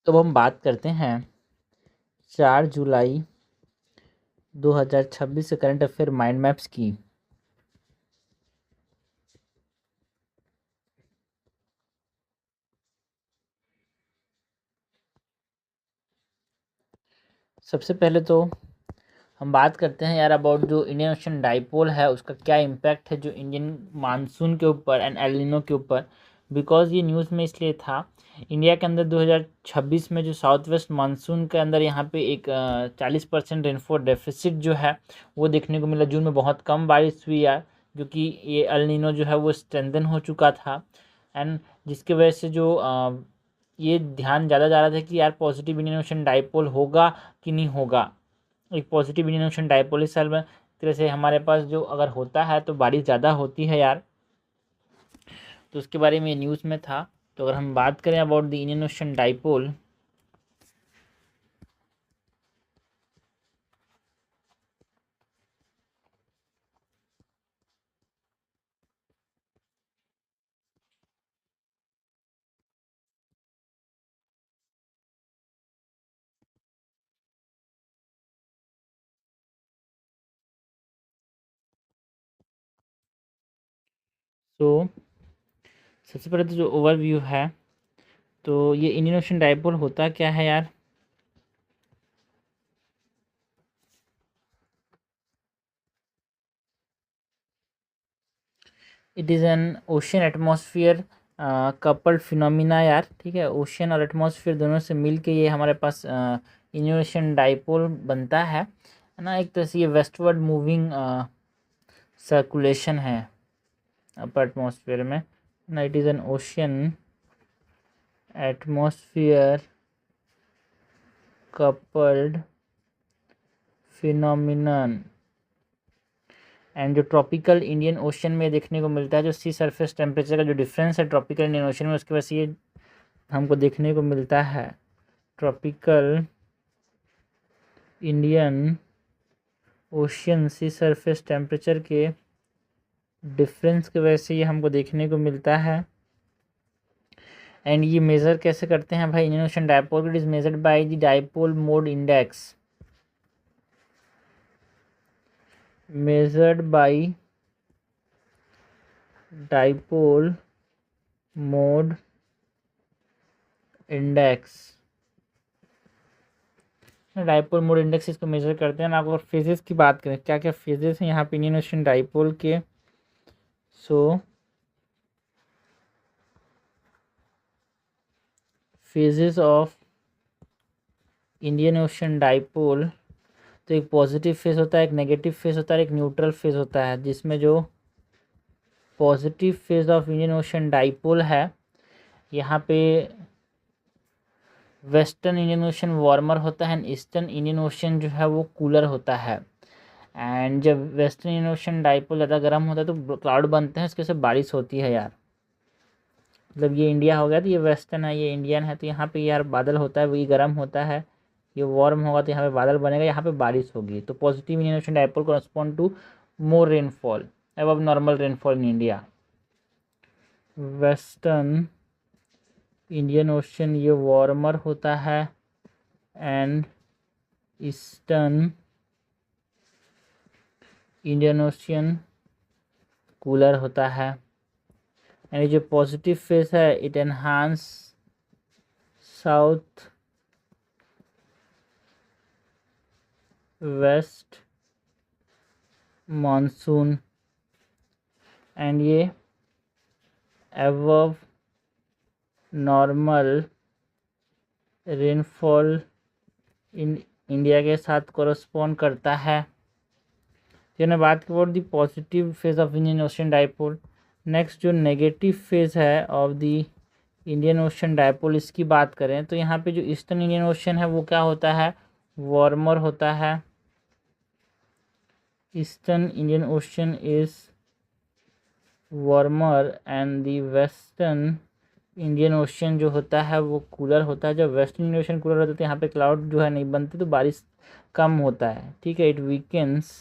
तो अब हम बात करते हैं 4 जुलाई 2026 से करंट अफेयर माइंड मैप्स की। सबसे पहले तो हम बात करते हैं यार अबाउट जो इंडियन ओशन डाइपोल है उसका क्या इम्पैक्ट है जो इंडियन मानसून के ऊपर एंड एल नीनो के ऊपर। बिकॉज ये न्यूज़ में इसलिए था, इंडिया के अंदर 2026 में जो साउथ वेस्ट मानसून के अंदर यहाँ पे एक 40% रेनफॉल डेफिसिट जो है वो देखने को मिला। जून में बहुत कम बारिश हुई यार, जो कि ये एल नीनो जो है वो स्ट्रेंथन हो चुका था। एंड जिसके वजह से जो ये ध्यान ज़्यादा जा रहा था कि यार पॉजिटिव इंडियन ओशन डाइपोल होगा कि नहीं होगा। एक पॉजिटिव इंडियन ओशन डाइपोल इस साल में तरह से हमारे पास जो अगर होता है तो बारिश ज़्यादा होती है यार, तो उसके बारे में न्यूज़ में था। तो अगर हम बात करें about the Indian Ocean dipole, तो सबसे पहले तो जो ओवरव्यू है, तो ये इंडियन ओशन डाइपोल होता क्या है यार। It is an ocean atmosphere coupled phenomena यार, ठीक है। ओशन और एटमॉस्फेयर दोनों से मिल के ये हमारे पास इंडियन ओशन डाइपोल बनता है ना। एक तरह से ये वेस्टवर्ड मूविंग सर्कुलेशन है अपर एटमॉस्फेयर में ना। It is an ocean atmosphere coupled phenomenon and जो ट्रॉपिकल इंडियन ओशन में देखने को मिलता है, जो सी सरफेस टेम्परेचर का जो डिफरेंस है ट्रॉपिकल इंडियन ओशन में, उसकी वजह से ये हमको देखने को मिलता है। ट्रॉपिकल इंडियन ओशन सी सरफेस टेम्परेचर के डिफरेंस की वजह से ये हमको देखने को मिलता है। एंड ये मेज़र कैसे करते हैं भाई Indian Ocean dipole? It is measured by the dipole mode index, measured by dipole mode index। Dipole mode index इसको मेजर करते हैं ना। अगर फेजेस की बात करें, क्या क्या फेजेस हैं यहाँ पे इंडियन ओशन डाइपोल के, so phases of Indian Ocean dipole, तो एक पॉजिटिव फेज होता है, एक नेगेटिव फेज होता है, एक न्यूट्रल फेज होता है। जिसमें जो positive phase of Indian Ocean dipole है, यहाँ पे वेस्टर्न इंडियन ओशन वार्मर होता है एंड ईस्टर्न इंडियन ओशन जो है वो कूलर होता है। एंड जब वेस्टर्न इंडियन ओशन डाइपोल ज़्यादा गर्म होता है तो क्लाउड बनते हैं, उसके से बारिश होती है यार। मतलब ये इंडिया हो गया तो ये वेस्टर्न है, ये इंडियन है, तो यहाँ पे यार बादल होता है, वही गर्म होता है। ये वार्म होगा तो यहाँ पे बादल बनेगा, यहाँ पे बारिश होगी। तो positive Indian Ocean dipole correspond to more rainfall above normal rainfall in India. Western Indian Ocean ये वार्मर होता है and eastern Indian Ocean cooler होता है। यानी जो पॉजिटिव फेस है it enhance south west monsoon and ये above normal rainfall in India के साथ कॉरस्पॉन्ड करता है। तो ने बात की about the positive phase of Indian Ocean dipole. Next जो नेगेटिव फेज है of the Indian Ocean dipole, इसकी बात करें तो यहाँ पे जो ईस्टर्न इंडियन ओशन है वो क्या होता है, वार्मर होता है। Eastern Indian ocean is warmer and the western Indian ocean जो होता है वो कूलर होता है। जब वेस्टर्न इंडियन ओशन कूलर होता है तो यहाँ पे क्लाउड जो है नहीं बनते, तो बारिश कम होता है, ठीक है। It weakens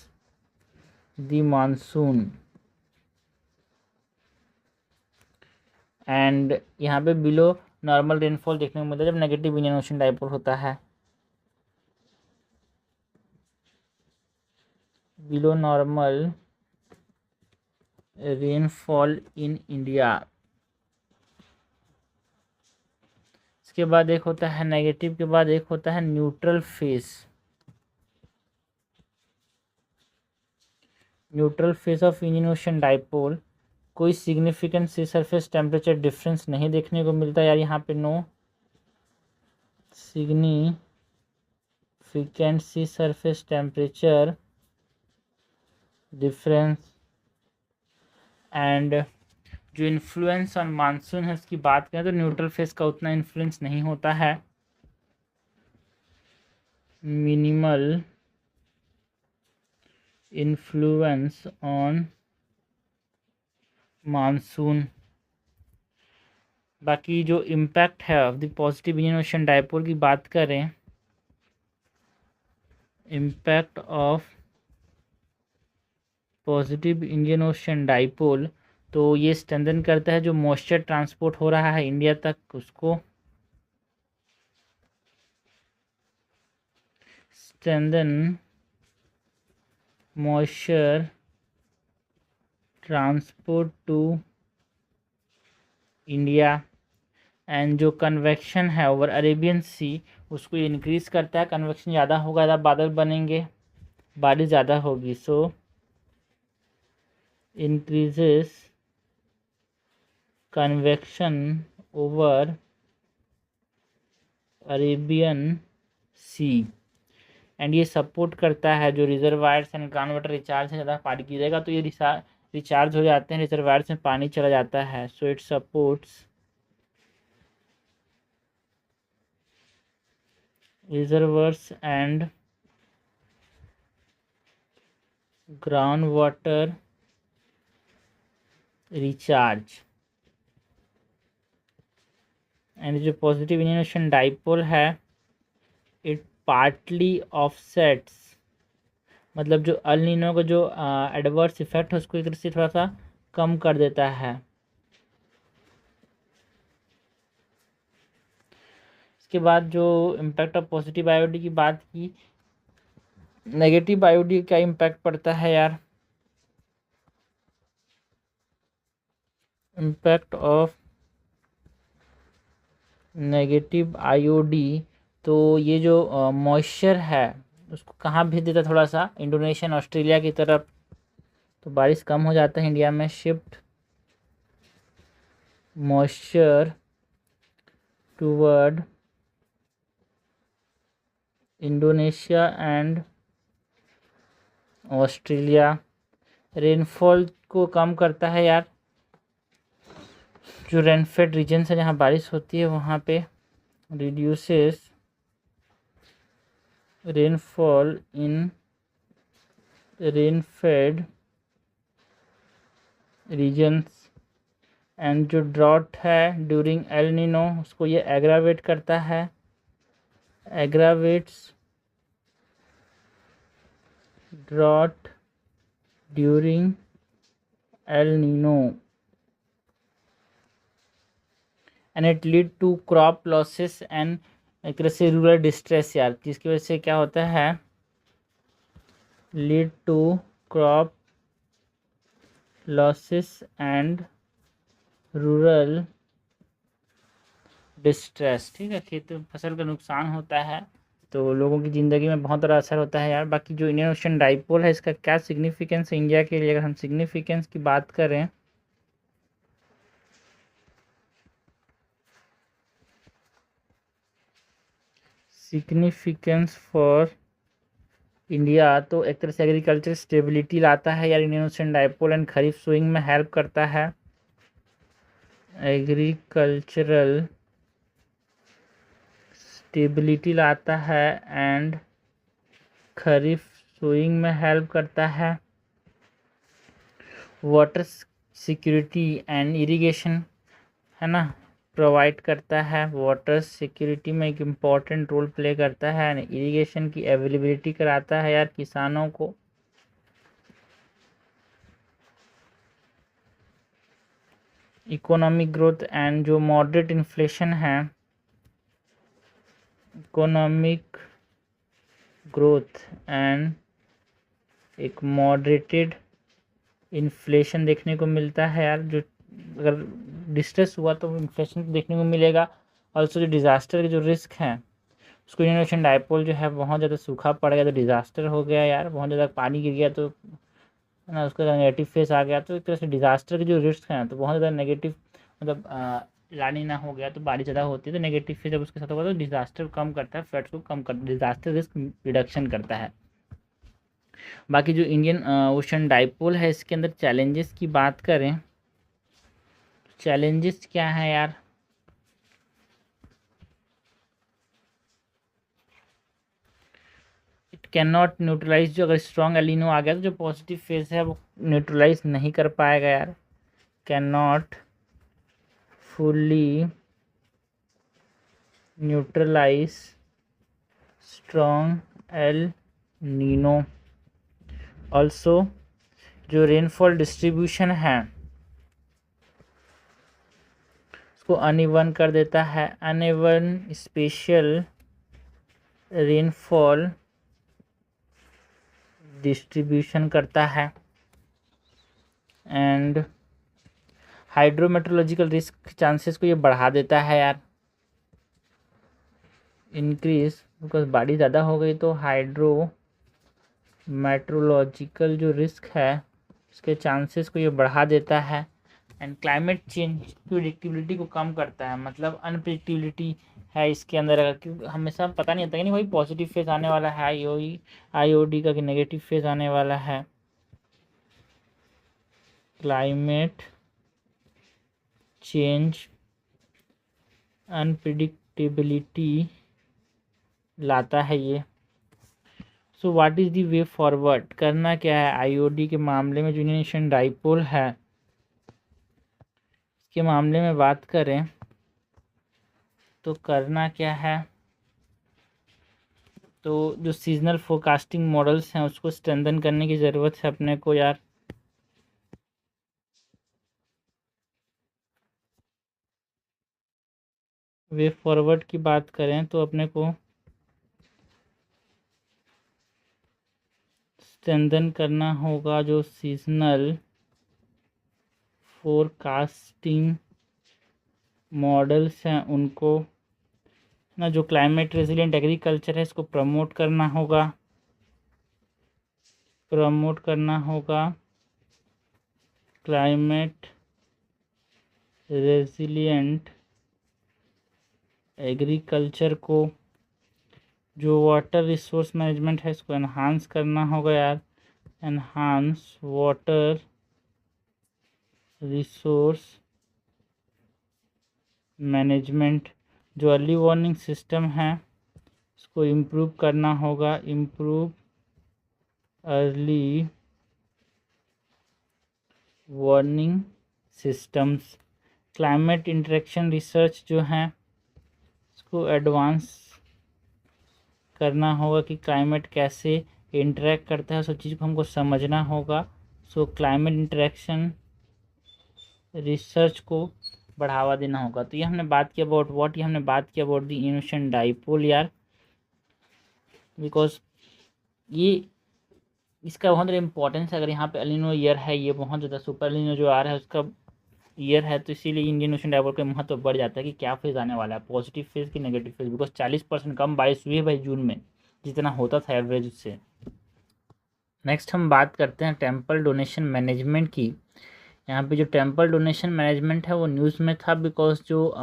the monsoon and यहाँ पे बिलो नॉर्मल रेनफॉल देखने को मिलता है जब नेगेटिव इंडियन ओशन डाइपोल होता है। Below normal rainfall in India. इसके बाद एक होता है नेगेटिव के बाद एक होता है neutral phase. Neutral phase of Indian Ocean dipole, कोई significant sea surface temperature difference नहीं देखने को मिलता यार यहाँ पे। No significant sea surface temperature difference. And जो इन्फ्लुएंस ऑन मानसून है उसकी बात करें तो न्यूट्रल फेस का उतना इन्फ्लुएंस नहीं होता है। Minimal influence on monsoon. बाकी जो इम्पैक्ट है of the positive Indian Ocean dipole की बात करें, impact of positive Indian Ocean dipole, तो ये स्ट्रेंथन करता है जो मॉइस्चर ट्रांसपोर्ट हो रहा है इंडिया तक उसको। Strengthen moisture transport to India. And जो कन्वेक्शन है ओवर अरेबियन सी उसको ये इंक्रीज करता है। कन्वेक्शन ज़्यादा होगा ज़्यादा बादल बनेंगे, बारिश ज़्यादा होगी। So increases convection over Arabian Sea. And ये सपोर्ट करता है जो reservoirs and ground water recharge है, ज़्यादा पानी गिरेगा तो ये रिचार्ज हो जाते हैं, रिजर्वायर्स में पानी चला जाता है। So it supports reservoirs and ground water recharge. And जो पॉजिटिव इंडियन ओशन डाइपोल है इट पार्टली ऑफसेट्स, मतलब जो अल नीनो का जो एडवर्स इफेक्ट है उसको एक तरह से थोड़ा सा कम कर देता है। इसके बाद जो इम्पैक्ट ऑफ पॉजिटिव आईओडी की बात की, नेगेटिव आईओडी का इम्पैक्ट पड़ता है यार। इम्पैक्ट ऑफ नेगेटिव आईओडी, तो ये जो मॉइस्चर है उसको कहाँ भेज देता है, थोड़ा सा इंडोनेशिया ऑस्ट्रेलिया की तरफ, तो बारिश कम हो जाता है इंडिया में। Shift moisture toward Indonesia and Australia. Rainfall को कम करता है यार, जो रेनफेड रीजन है जहाँ बारिश होती है वहाँ पे reduces rainfall in rainfed regions. And जो ड्रॉट है ड्यूरिंग एल नीनो उसको ये एग्रावेट करता है, aggravates drought during El Nino. And it lead to crop losses and एक तरह से रूरल डिस्ट्रेस यार, जिसकी वजह से क्या होता है, lead to crop losses and rural distress. ठीक है, खेत फसल का नुकसान होता है तो लोगों की ज़िंदगी में बहुत बड़ा असर होता है यार। बाकी जो इंडियन ओशन डाइपोल है इसका क्या सिग्निफिकेंस है इंडिया के लिए, अगर हम सिग्निफिकेंस की बात करें, सिग्निफिकेंस फॉर इंडिया, तो एक तरह से एग्रीकल्चर स्टेबिलिटी लाता है यार Indian Ocean dipole. And kharif sowing में हेल्प करता है, एग्रीकल्चरल स्टेबिलिटी लाता है एंड खरीफ सोइंग में हेल्प करता है। वाटर सिक्योरिटी एंड इरिगेशन है ना, प्रोवाइड करता है। वाटर सिक्योरिटी में एक इम्पॉर्टेंट रोल प्ले करता है। इरिगेशन की अवेलेबिलिटी कराता है यार किसानों को। इकोनॉमिक ग्रोथ एंड जो मॉडरेट इन्फ्लेशन है, इकोनॉमिक ग्रोथ एंड एक मॉडरेटेड इन्फ्लेशन देखने को मिलता है यार। जो अगर डिस्ट्रेस हुआ तो इन्फ्लेशन देखने को मिलेगा। ऑल्सो जो डिज़ास्टर के जो रिस्क हैं उसको, इंडियन ओशन डाइपोल जो है बहुत ज़्यादा सूखा पड़ गया तो डिज़ास्टर हो गया यार, बहुत ज़्यादा पानी गिर गया तो है ना, उसका नेगेटिव फेस आ गया। तो एक तरह से डिज़ास्टर के जो रिस्क हैं तो बहुत ज़्यादा नेगेटिव, मतलब लानिना हो गया तो बारिश ज़्यादा होती है तो नेगेटिव फेस जब उसके साथ होगा तो डिज़ास्टर कम करता है, फ्लड्स को कम कर, डिज़ास्टर रिस्क रिडक्शन करता है। बाकी जो इंडियन ओशन डाइपोल है इसके अंदर चैलेंजेस की बात करें, चैलेंजेस क्या है यार। इट कैन नॉट न्यूट्रलाइज, जो अगर स्ट्रॉन्ग एलिनो आ गया तो जो पॉजिटिव फेस है वो न्यूट्रलाइज नहीं कर पाएगा यार। Can not fully neutralize strong El Nino. Also जो रेनफॉल डिस्ट्रीब्यूशन है उसको अनइवन कर देता है, अनइवन स्पेशल रेनफॉल डिस्ट्रीब्यूशन करता है। एंड हाइड्रोमेट्रोलॉजिकल रिस्क चांसेस को ये बढ़ा देता है यार, इंक्रीज, बिकॉज बारिश ज़्यादा हो गई तो हाइड्रोमेट्रोलॉजिकल जो रिस्क है उसके चांसेस को ये बढ़ा देता है। एंड क्लाइमेट चेंज की प्रिडिक्टिबिलिटी को कम करता है, मतलब अनप्रिडिक्टिबिलिटी है इसके अंदर, अगर क्योंकि हमेशा पता नहीं होता कि नहीं भाई पॉजिटिव फेज आने वाला है आईओडी का कि नेगेटिव फेज आने वाला है। क्लाइमेट चेंज अनप्रिडिक्टेबिलिटी लाता है ये। So what is the way forward, करना क्या है आईओडी के मामले में, जो इंडियन ओशन डाइपोल है इसके मामले में बात करें तो करना क्या है। तो जो सीजनल फोरकास्टिंग मॉडल्स हैं उसको स्ट्रेंथन करने की ज़रूरत है अपने को यार। वे फॉरवर्ड की बात करें तो अपने को स्ट्रेंथन करना होगा जो सीजनल फोरकास्टिंग मॉडल्स हैं उनको ना, जो क्लाइमेट रेजिलिएंट एग्रीकल्चर है इसको प्रमोट करना होगा, क्लाइमेट रेजिलिएंट एग्रीकल्चर को। जो वाटर रिसोर्स मैनेजमेंट है इसको एनहांस करना होगा यार, एनहांस वाटर रिसोर्स मैनेजमेंट। जो अर्ली वार्निंग सिस्टम है इसको इम्प्रूव करना होगा, improve early warning systems. Climate interaction research जो है इसको एडवांस करना होगा कि क्लाइमेट कैसे इंटरेक्ट करता है, सब चीज़ को हमको समझना होगा। सो क्लाइमेट इंटरेक्शन रिसर्च को बढ़ावा देना होगा। तो ये हमने बात की अबाउट व्हाट, ये हमने बात की about the Indian Ocean dipole यार, बिकॉज ये इसका बहुत ज़्यादा इंपॉर्टेंस है। अगर यहाँ पे एलिनो ईयर है, ये बहुत ज़्यादा सुपर एलिनो जो आ रहा है उसका ईयर है, तो इसीलिए इंडियन ओशन डाइपोल का महत्व बढ़ जाता है कि क्या फेज़ आने वाला है, पॉजिटिव फेज़ की नेगेटिव फेज़, बिकॉज 40% कम बारिश हुई है भाई जून में जितना होता था एवरेज उससे। नेक्स्ट हम बात करते हैं टेम्पल डोनेशन मैनेजमेंट की। यहाँ पे जो टेम्पल डोनेशन मैनेजमेंट है वो न्यूज़ में था, बिकॉज जो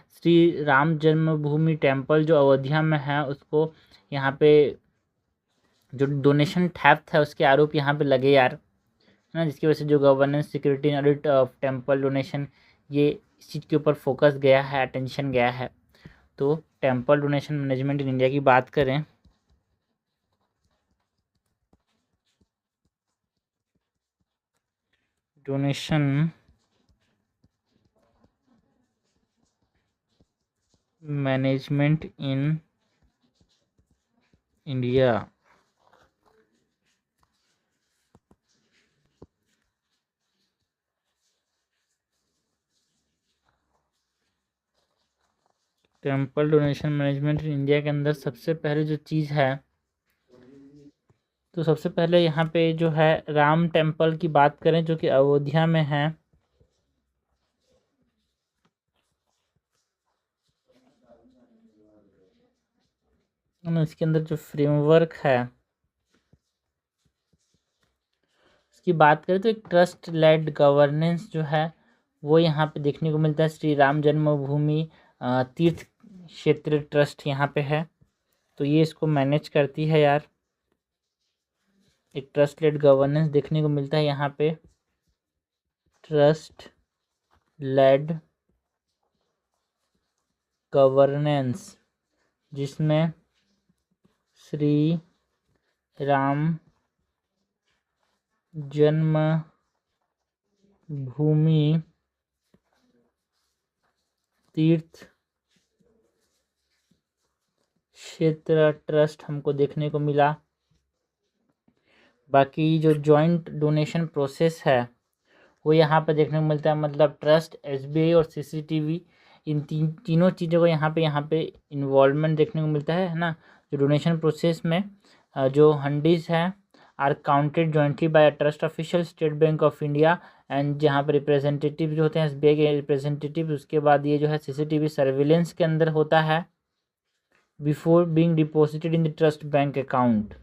श्री राम जन्मभूमि टेम्पल जो अयोध्या में है उसको यहाँ पे जो डोनेशन थेफ्ट है उसके आरोप यहाँ पे लगे यार, है ना, जिसकी वजह से जो governance security and audit of temple donation, ये इस चीज़ के ऊपर फोकस गया है, अटेंशन गया है। तो temple donation management in India की बात करें, donation management in India. Temple donation management India के अंदर सबसे पहले जो चीज़ है, तो सबसे पहले यहाँ पे जो है राम टेम्पल की बात करें जो कि अयोध्या में है। इसके अंदर जो फ्रेमवर्क है इसकी बात करें तो एक ट्रस्ट लेड गवर्नेंस जो है वो यहाँ पे देखने को मिलता है। श्री राम जन्मभूमि तीर्थ क्षेत्र ट्रस्ट यहाँ पे है, तो ये इसको मैनेज करती है यार। एक ट्रस्ट लेड गवर्नेंस देखने को मिलता है यहाँ पे, ट्रस्ट लेड गवर्नेंस, जिसमें श्री राम जन्मभूमि तीर्थ क्षेत्र ट्रस्ट हमको देखने को मिला। बाकी जो जॉइंट डोनेशन प्रोसेस है वो यहाँ पे देखने को मिलता है, मतलब ट्रस्ट, एसबीआई और सीसीटीवी, इन तीनों चीज़ों को यहाँ पे इन्वॉल्वमेंट देखने को मिलता है ना। जो डोनेशन प्रोसेस में जो हंडीज हैं are counted jointly by trust official State Bank of India, and जहाँ पे रिप्रेजेंटेटिव जो होते हैं एसबीआई के रिप्रेजेंटेटिव, उसके बाद ये जो है सीसीटीवी सर्विलेंस के अंदर होता है before being deposited in the trust bank account.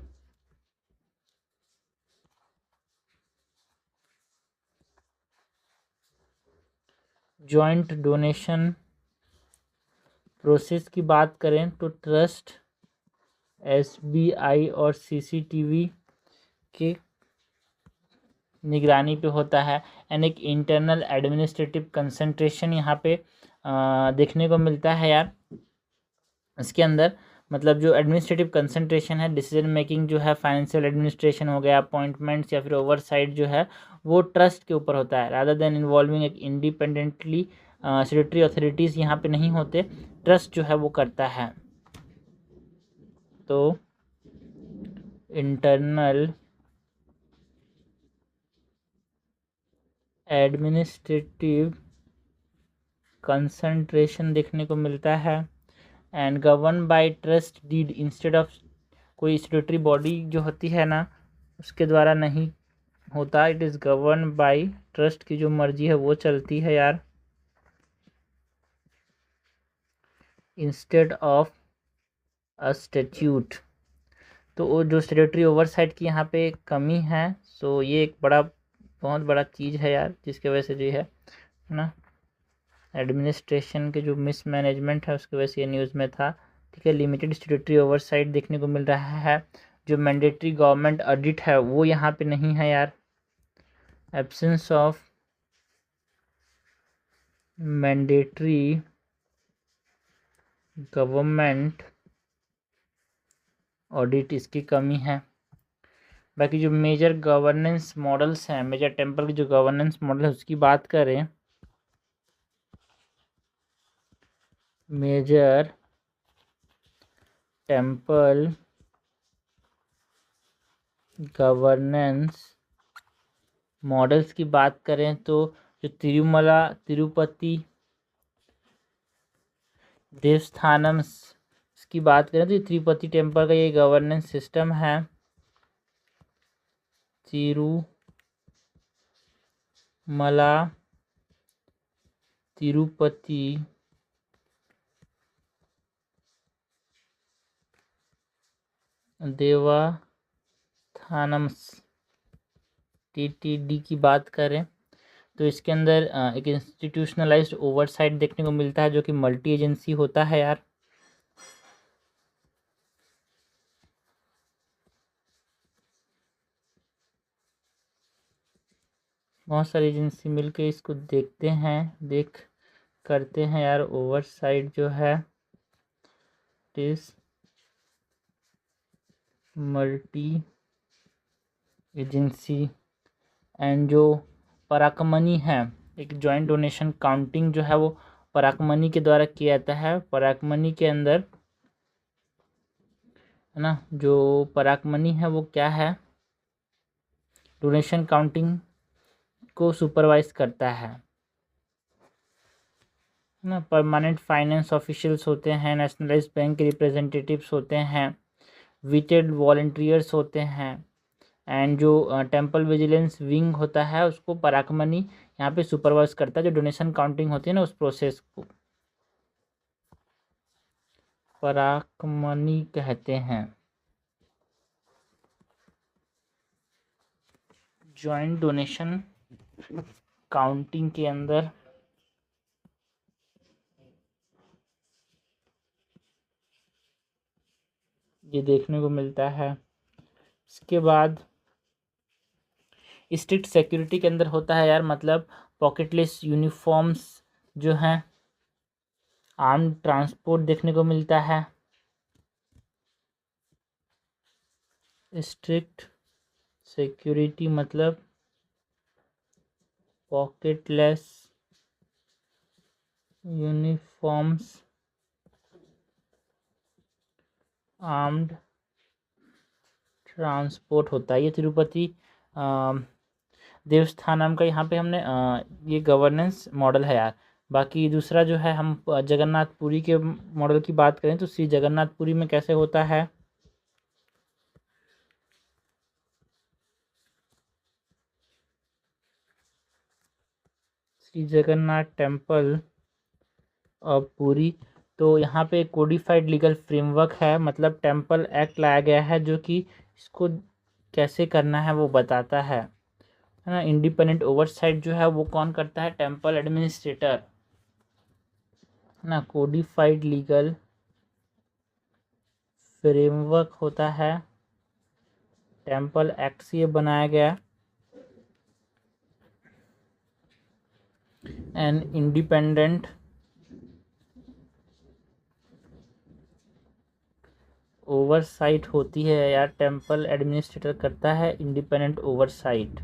Joint donation process की बात करें तो ट्रस्ट, एसबीआई और सीसीटीवी के निगरानी पे होता है, एंड एक इंटरनल एडमिनिस्ट्रेटिव कंसंट्रेशन यहाँ पे देखने को मिलता है यार। इसके अंदर मतलब जो एडमिनिस्ट्रेटिव कंसंट्रेशन है, डिसीजन मेकिंग जो है, फाइनेंशियल एडमिनिस्ट्रेशन हो गया, अपॉइंटमेंट्स या फिर ओवरसाइट जो है वो ट्रस्ट के ऊपर होता है, रादर देन इन्वॉल्विंग एक इंडिपेंडेंटली स्टेटरी अथॉरिटीज़ यहाँ पे नहीं होते, ट्रस्ट जो है वो करता है। तो इंटरनल एडमिनिस्ट्रेटिव कंसंट्रेशन देखने को मिलता है, and govern by trust deed instead of कोई स्टेटरी बॉडी जो होती है ना उसके द्वारा नहीं होता, it is govern by trust की जो मर्जी है वो चलती है यार, इंस्टेड ऑफ अ स्टैट्यूट। तो वो जो स्टेटरी ओवरसाइट की यहाँ पे कमी है, सो ये एक बहुत बड़ा चीज़ है यार, जिसकी वजह से जो है ना एडमिनिस्ट्रेशन के जो मिसमैनेजमेंट है उसकी वजह से ये न्यूज़ में था। ठीक है, लिमिटेड स्टेटरी ओवरसाइट देखने को मिल रहा है। जो मैंडेटरी गवर्नमेंट ऑडिट है वो यहाँ पे नहीं है यार, absence of mandatory government audit इसकी कमी है। बाकी जो मेजर गवर्नेंस मॉडल्स हैं, मेजर टेम्पल की जो गवर्नेंस मॉडल है उसकी बात करें, मेजर टेम्पल गवर्नेंस मॉडल्स की बात करें तो जो तिरुमला तिरुपति देवस्थानम की बात करें तो ये तिरुपति टेम्पल का ये गवर्नेंस सिस्टम है। तिरुमला तिरुपति देवस्थानम टीटीडी की बात करें तो इसके अंदर एक इंस्टीट्यूशनलाइज्ड ओवरसाइट देखने को मिलता है जो कि मल्टी एजेंसी होता है यार। बहुत सारी एजेंसी मिलके इसको देखते हैं करते हैं यार, ओवरसाइट जो है इस मल्टी एजेंसी, एंड जो पराकमनी है, एक जॉइंट डोनेशन काउंटिंग जो है वो पराकमनी के द्वारा किया जाता है। पराकमनी के अंदर है ना, जो पराकमनी है वो क्या है, डोनेशन काउंटिंग को सुपरवाइज करता है। ना। परमानेंट फाइनेंस ऑफिशियल्स होते हैं, नेशनलाइज्ड बैंक के रिप्रेजेंटेटिव्स होते हैं, विटेड वॉलंटियर्स होते हैं, एंड जो टेम्पल विजिलेंस विंग होता है उसको पराकमनी यहाँ पे सुपरवाइज करता है, जो डोनेशन काउंटिंग होती है ना उस प्रोसेस को पराकमनी कहते हैं। जॉइंट डोनेशन काउंटिंग के अंदर ये देखने को मिलता है। इसके बाद स्ट्रिक्ट सिक्योरिटी के अंदर होता है यार, मतलब पॉकेटलेस यूनिफॉर्म्स जो हैं, आर्म ट्रांसपोर्ट देखने को मिलता है। स्ट्रिक्ट सिक्योरिटी मतलब पॉकेटलेस यूनिफॉर्म्स, आर्म्ड ट्रांसपोर्ट होता है। ये तिरुपति देवस्थानम का यहाँ पे हमने ये गवर्नेंस मॉडल है यार। बाकी दूसरा जो है, हम जगन्नाथपुरी के मॉडल की बात करें तो श्री जगन्नाथपुरी में कैसे होता है। श्री जगन्नाथ टेम्पल और पुरी, तो यहाँ पे कोडिफाइड लीगल फ्रेमवर्क है, मतलब टेम्पल एक्ट लाया गया है जो कि इसको कैसे करना है वो बताता है ना। इंडिपेंडेंट ओवरसाइट जो है वो कौन करता है, टेम्पल एडमिनिस्ट्रेटर ना। कोडिफाइड लीगल फ्रेमवर्क होता है, टेम्पल एक्ट से ये बनाया गया। एंड इंडिपेंडेंट ओवरसाइट होती है यार, टेम्पल एडमिनिस्ट्रेटर करता है इंडिपेंडेंट ओवरसाइट।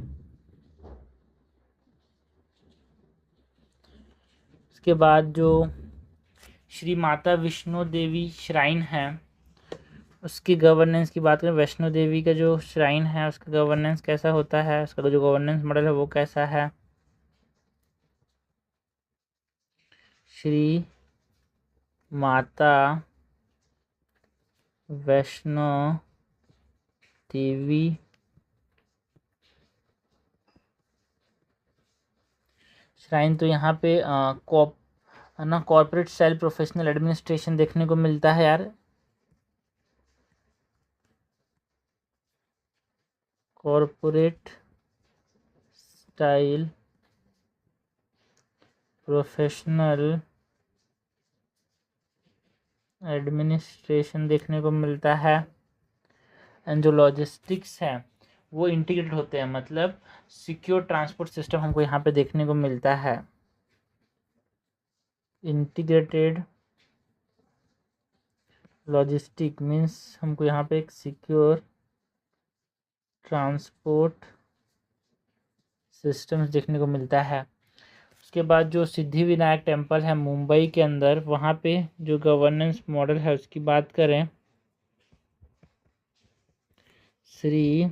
इसके बाद जो श्री माता विष्णु देवी श्राइन है उसकी गवर्नेंस की बात करें, वैष्णो देवी का जो श्राइन है उसका गवर्नेंस कैसा होता है, उसका जो गवर्नेंस मॉडल है वो कैसा है। श्री माता वैष्णो देवी श्राइन, तो यहाँ पे कॉर्पोरेट स्टाइल प्रोफेशनल एडमिनिस्ट्रेशन देखने को मिलता है यार। कॉर्पोरेट स्टाइल प्रोफेशनल एडमिनिस्ट्रेशन देखने को मिलता है। एंड जो लॉजिस्टिक्स है वो इंटीग्रेटेड होते हैं, मतलब सिक्योर ट्रांसपोर्ट सिस्टम हमको यहाँ पे देखने को मिलता है। इंटीग्रेटेड लॉजिस्टिक मीन्स हमको यहाँ पे एक सिक्योर ट्रांसपोर्ट सिस्टम्स देखने को मिलता है। उसके बाद जो सिद्धि विनायक टेम्पल है मुंबई के अंदर, वहाँ पे जो गवर्नेंस मॉडल है उसकी बात करें, श्री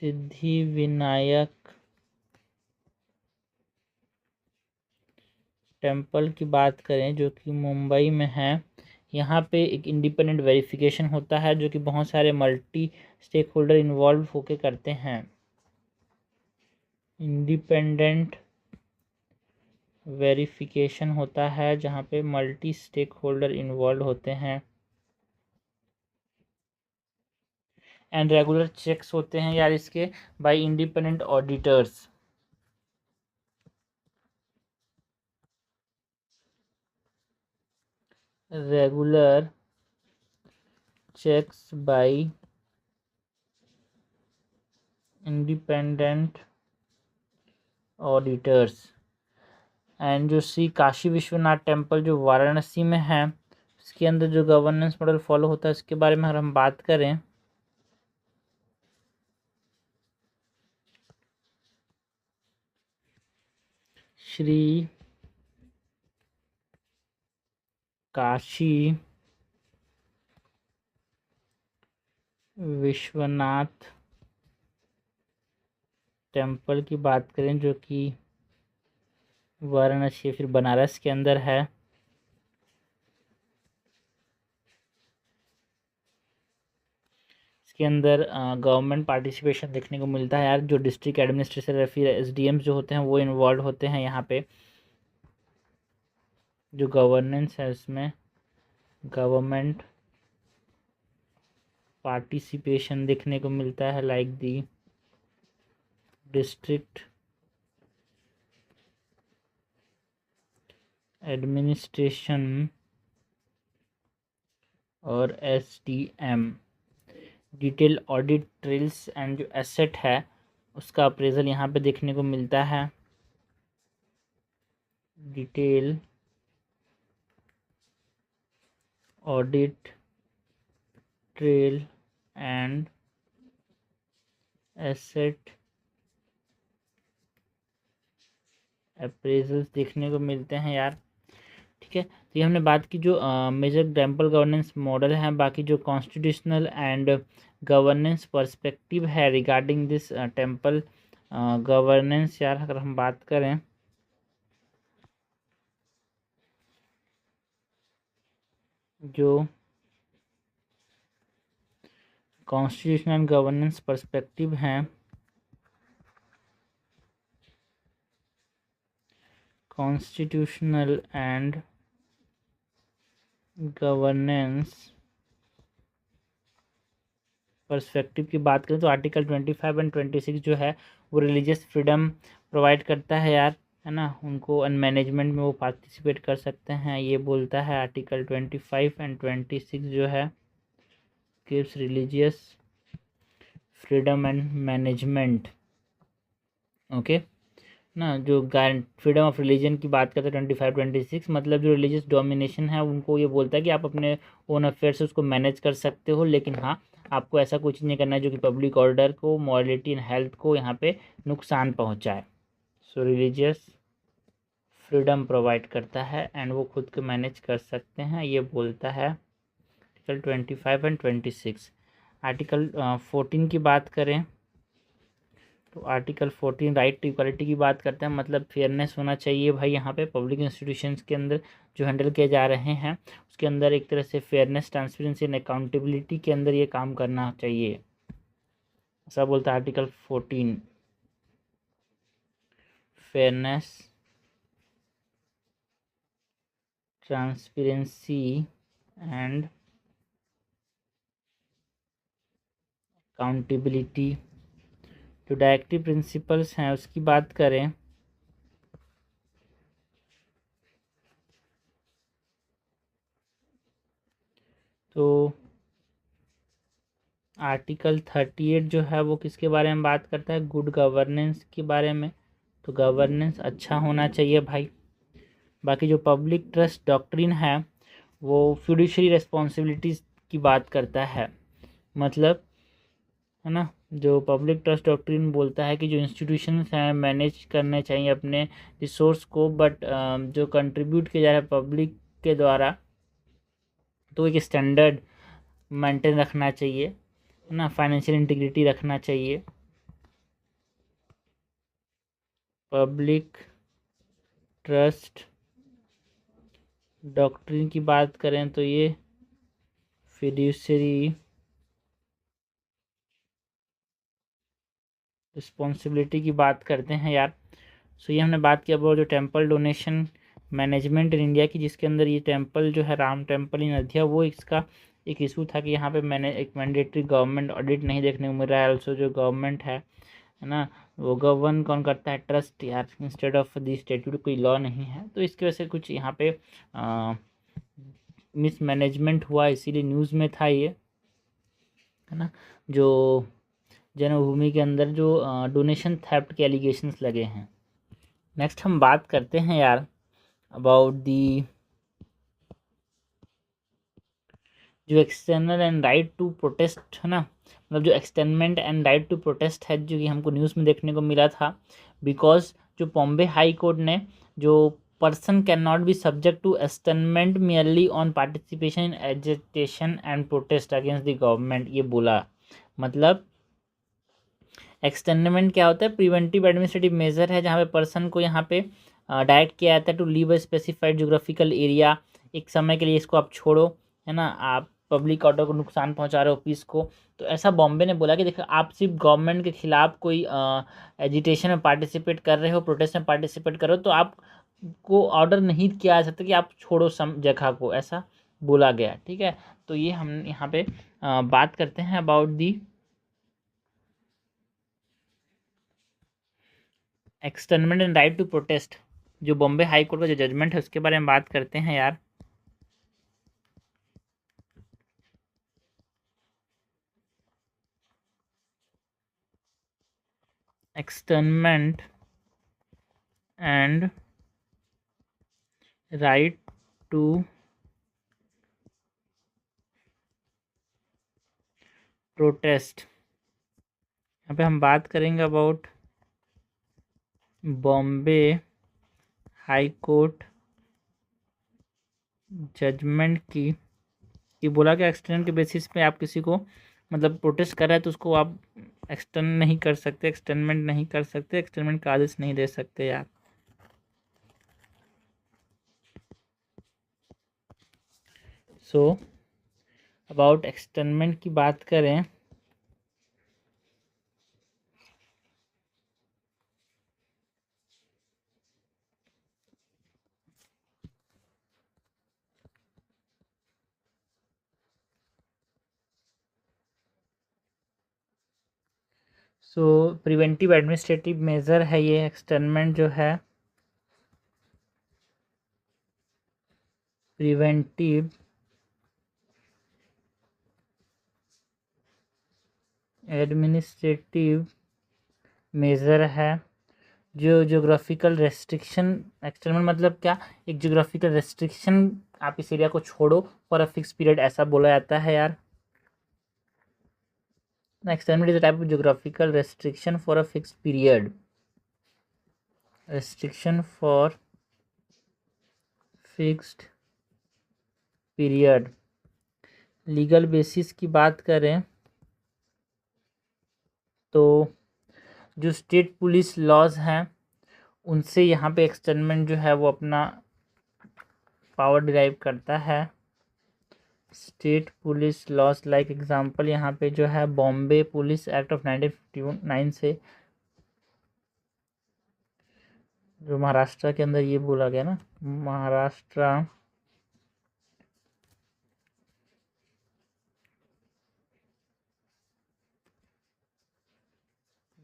सिद्धि विनायक टेम्पल की बात करें जो कि मुंबई में है, यहाँ पे एक इंडिपेंडेंट वेरिफिकेशन होता है जो कि बहुत सारे मल्टी स्टेक होल्डर इन्वॉल्व होके करते हैं। इंडिपेंडेंट वेरिफिकेशन होता है जहाँ पे मल्टी स्टेक होल्डर इन्वॉल्व होते हैं। एंड रेगुलर चेक्स होते हैं यार इसके by independent auditors. Regular checks by independent auditors. And जो श्री काशी विश्वनाथ टेम्पल जो वाराणसी में है उसके अंदर जो गवर्नेंस मॉडल फॉलो होता है इसके बारे में अगर हम बात करें, श्री काशी विश्वनाथ टेम्पल की बात करें जो कि वाराणसी फिर बनारस के अंदर है। इसके अंदर गवर्नमेंट पार्टिसिपेशन देखने को मिलता है यार, जो डिस्ट्रिक्ट एडमिनिस्ट्रेटर या फिर एसडीएम्स जो होते हैं वो इन्वॉल्व होते हैं यहाँ पे। जो गवर्नेंस है उसमें गवर्नमेंट पार्टिसिपेशन देखने को मिलता है, लाइक दी डिस्ट्रिक्ट एडमिनिस्ट्रेशन और SDM. Detail audit trails and जो एसेट है उसका अप्रेजल यहाँ पे देखने को मिलता है। Detail audit trail and asset appraisals देखने को मिलते हैं यार। ठीक है, तो ये हमने बात की जो मेजर टेम्पल गवर्नेंस मॉडल है। बाकी जो कॉन्स्टिट्यूशनल एंड गवर्नेंस पर्सपेक्टिव है रिगार्डिंग दिस टेम्पल गवर्नेंस यार, अगर हम बात करें जो कॉन्स्टिट्यूशनल गवर्नेंस पर्सपेक्टिव हैं, कॉन्स्टिट्यूशनल एंड गवर्नेंस पर्सपेक्टिव की बात करें तो आर्टिकल 25 एंड 26 जो है वो रिलीजियस फ्रीडम प्रोवाइड करता है यार, है ना। उनको मैनेजमेंट में वो पार्टिसिपेट कर सकते हैं, ये बोलता है आर्टिकल 25 एंड 26 जो है gives religious freedom and management. Okay ना, जो फ्रीडम ऑफ रिलीजन की बात करते हैं 25-26, मतलब जो रिलीजियस डोमिनेशन है उनको ये बोलता है कि आप अपने ओन अफेयर्स उसको मैनेज कर सकते हो, लेकिन हाँ आपको ऐसा कुछ नहीं करना है जो कि पब्लिक ऑर्डर को, मॉरलिटी एंड हेल्थ को यहाँ पे नुकसान पहुँचाए। सो रिलीजियस फ्रीडम प्रोवाइड करता है एंड वो खुद को मैनेज कर सकते हैं, ये बोलता है आर्टिकल 25 एंड 26। आर्टिकल 14 की बात करें तो आर्टिकल 14 राइट टू इक्वालिटी की बात करते हैं, मतलब फेयरनेस होना चाहिए भाई यहाँ पे पब्लिक इंस्टीट्यूशंस के अंदर जो हैंडल किए जा रहे हैं उसके अंदर एक तरह से फेयरनेस, ट्रांसपेरेंसी एंड अकाउंटेबिलिटी के अंदर ये काम करना चाहिए, ऐसा बोलता है article 14। Fairness, transparency and accountability. जो डायरेक्टिव प्रिंसिपल्स हैं उसकी बात करें तो आर्टिकल 38 जो है वो किसके बारे में बात करता है, गुड गवर्नेंस के बारे में। तो गवर्नेंस अच्छा होना चाहिए भाई। बाकी जो पब्लिक ट्रस्ट डॉक्ट्रिन है वो फ्यूडिशरी रिस्पॉन्सिबिलिटीज़ की बात करता है, मतलब है ना, जो पब्लिक ट्रस्ट डॉक्ट्रिन बोलता है कि जो इंस्टीट्यूशंस हैं मैनेज करने चाहिए अपने रिसोर्स को, बट जो कंट्रीब्यूट किया जा रहा है पब्लिक के द्वारा तो एक स्टैंडर्ड मेंटेन रखना चाहिए, है ना, फाइनेंशियल इंटीग्रिटी रखना चाहिए। पब्लिक ट्रस्ट डॉक्ट्रिन की बात करें तो ये फिड्यूशरी रिस्पॉन्सिबिलिटी की बात करते हैं यार। सो ये हमने बात किया अबाउट जो temple donation management in India की, जिसके अंदर ये टेम्पल जो है राम टेम्पल इन अयोध्या, वो इसका एक इशू था कि यहाँ पे मैंने एक मैंडेटरी गवर्नमेंट ऑडिट नहीं देखने को मिल रहा है। ऑल्सो जो गवर्नमेंट है ना, वो गवर्न कौन करता है, ट्रस्ट यार, इंस्टेड ऑफ दी स्टेट्यूट, कोई लॉ नहीं है, तो इसकी वजह से कुछ यहाँ पे मिसमैनेजमेंट हुआ, इसीलिए न्यूज़ में था ये, है ना। जो जन्मभूमि के अंदर जो डोनेशन थेफ्ट के एलिगेशंस लगे हैं। नेक्स्ट हम बात करते हैं यार अबाउट दी जो external and right to protest, है ना, मतलब जो externment and right to protest है जो कि हमको न्यूज़ में देखने को मिला था, बिकॉज जो बॉम्बे हाई कोर्ट ने जो person can not be subject to externment merely on participation in agitation and protest against the government, ये बोला। मतलब एक्सटर्नमेंट क्या होता है, प्रिवेंटिव एडमिनिस्ट्रेटिव मेजर है जहाँ पे पर्सन को यहाँ पे डायरेक्ट किया जाता है to leave a specified geographical area, एक समय के लिए इसको आप छोड़ो, है ना, आप पब्लिक ऑर्डर को नुकसान पहुंचा रहे हो, पीस को। तो ऐसा बॉम्बे ने बोला कि देखो आप सिर्फ गवर्नमेंट के खिलाफ कोई एजिटेशन में पार्टिसिपेट कर रहे हो, प्रोटेस्ट में पार्टिसिपेट कर रहे हो, तो आपको ऑर्डर नहीं किया जा सकता कि आप छोड़ो सम जगह को, ऐसा बोला गया। ठीक है, तो ये हम यहाँ पे बात करते हैं about the externment and right to protest. जो बॉम्बे हाई कोर्ट का जो जजमेंट है उसके बारे में बात करते हैं यार। Externment and right to protest, यहाँ पे हम बात करेंगे about Bombay High Court judgement की, कि बोला कि एक्सटर्नल के बेसिस पे आप किसी को मतलब प्रोटेस्ट कर रहे हैं तो उसको आप एक्सटर्न नहीं कर सकते, एक्सटर्नमेंट नहीं कर सकते, एक्सटर्नमेंट का आदेश नहीं दे सकते यार। सो अबाउट एक्सटर्नमेंट की बात करें सो प्रिवेंटिव एडमिनिस्ट्रेटिव मेजर है ये एक्सटर्नमेंट जो है, प्रिवेंटिव एडमिनिस्ट्रेटिव मेजर है जो जोग्राफिकल रेस्ट्रिक्शन, एक्सटर्नल मतलब क्या, एक जोग्राफिकल रेस्ट्रिक्शन, आप इस एरिया को छोड़ो फॉर अ फिक्स पीरियड, ऐसा बोला जाता है यार। External is a type of geographical restriction for a fix period, restriction for fixed period. Legal basis की बात करें तो जो स्टेट पुलिस लॉज हैं उनसे यहाँ पे एक्सटर्नमेंट जो है वो अपना पावर डिराइव करता है। State police laws like example यहाँ पे जो है बॉम्बे पुलिस एक्ट ऑफ 1959 से, जो महाराष्ट्र के अंदर ये बोला गया ना, महाराष्ट्र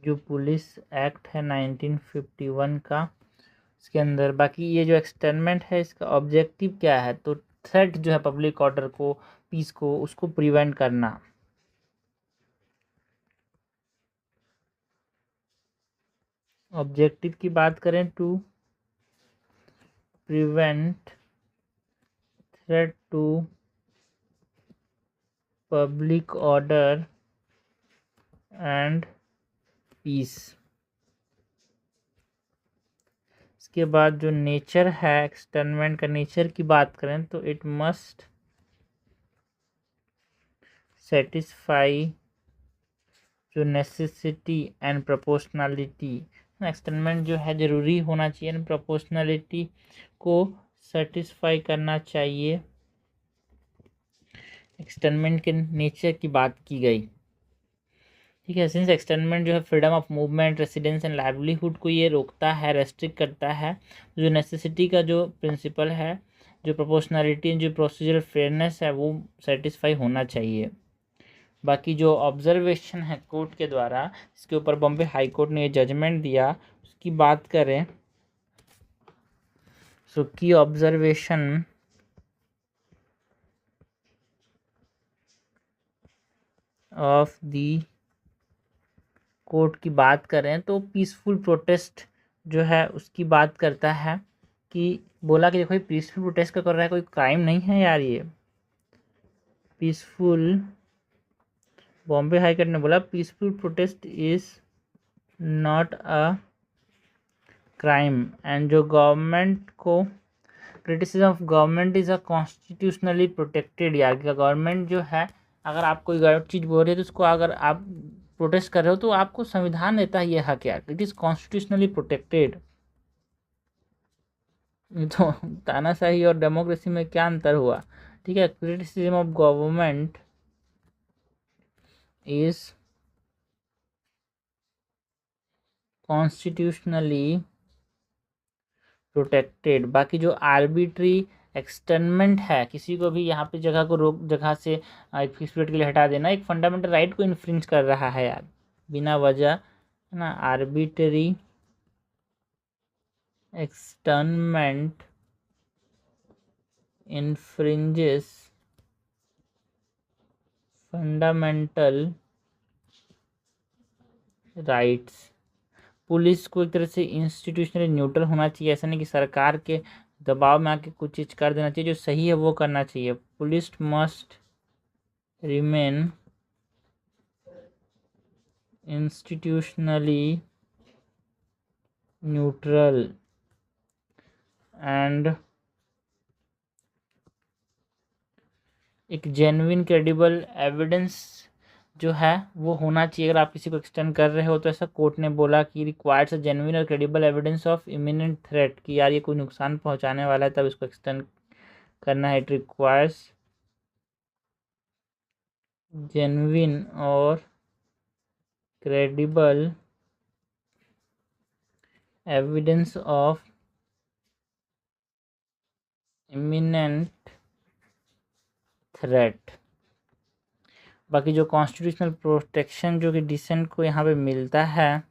जो पुलिस एक्ट है 1951 का, इसके अंदर बाकी ये जो एक्सटर्नमेंट है इसका ऑब्जेक्टिव क्या है, तो थ्रेट जो है पब्लिक ऑर्डर को, पीस को, उसको प्रिवेंट करना। ऑब्जेक्टिव की बात करें to prevent threat to public order and peace. इसके बाद जो नेचर है एक्सटर्नमेंट का, नेचर की बात करें तो इट मस्ट सेटिस्फाई जो नेसेसिटी एंड प्रोपोर्शनलिटी। एक्सटर्नमेंट जो है ज़रूरी होना चाहिए, प्रोपोर्शनलिटी को सेटिस्फाई करना चाहिए। एक्सटर्नमेंट के नेचर की बात की गई। ठीक है, सिंस एक्सटर्नमेंट जो है freedom of movement, residence and livelihood को ये रोकता है, रेस्ट्रिक्ट करता है। जो नेसेसिटी का जो प्रिंसिपल है, जो प्रोपोर्शनलिटी, जो प्रोसीजरल फेयरनेस है, वो सेटिस्फाई होना चाहिए। बाकी जो ऑब्जर्वेशन है कोर्ट के द्वारा, इसके ऊपर बॉम्बे हाई कोर्ट ने ये जजमेंट दिया, उसकी बात करें सो की ऑब्जर्वेशन ऑफ दी कोर्ट की बात करें तो पीसफुल प्रोटेस्ट जो है उसकी बात करता है, कि बोला कि देखो ये पीसफुल प्रोटेस्ट का कर रहा है, कोई क्राइम नहीं है यार ये। पीसफुल, बॉम्बे हाई कोर्ट ने बोला peaceful protest is not a crime, and जो गवर्नमेंट को criticism of government is a constitutionally protected, यार गवर्नमेंट जो है अगर आप कोई गलत चीज़ बोल रहे हो तो उसको अगर आप प्रोटेस्ट कर रहे हो तो आपको संविधान देता है ये हक यार, इट इज़ कॉन्स्टिट्यूशनली प्रोटेक्टेड। ये तो तानाशाही और डेमोक्रेसी में क्या अंतर हुआ? ठीक है, criticism of government is constitutionally protected. बाकी जो आर्बिट्री एक्सटर्नमेंट है, किसी को भी यहाँ पे जगह को रोक, जगह से एक फिक्स पीरियड के लिए हटा देना, एक फंडामेंटल राइट को इन्फ्रिंज कर रहा है यार, बिना वजह, है ना। Arbitrary externment infringes fundamental rights. Police को एक तरह से इंस्टीट्यूशनली न्यूट्रल होना चाहिए, ऐसा नहीं कि सरकार के दबाव में आके कुछ चीज़ कर देना चाहिए, जो सही है वो करना चाहिए। Police must remain institutionally neutral and एक जेन्युइन क्रेडिबल एविडेंस जो है वो होना चाहिए। अगर आप किसी को एक्सटेंड कर रहे हो तो ऐसा कोर्ट ने बोला कि रिक्वायर्स अ जेन्युइन और credible evidence of imminent threat, कि यार ये कोई नुकसान पहुंचाने वाला है तब इसको एक्सटेंड करना है। इट रिक्वायर्स जेन्युइन और credible evidence of imminent threat. बाकी जो कॉन्स्टिट्यूशनल प्रोटेक्शन जो कि डिसेंट को यहाँ पे मिलता है,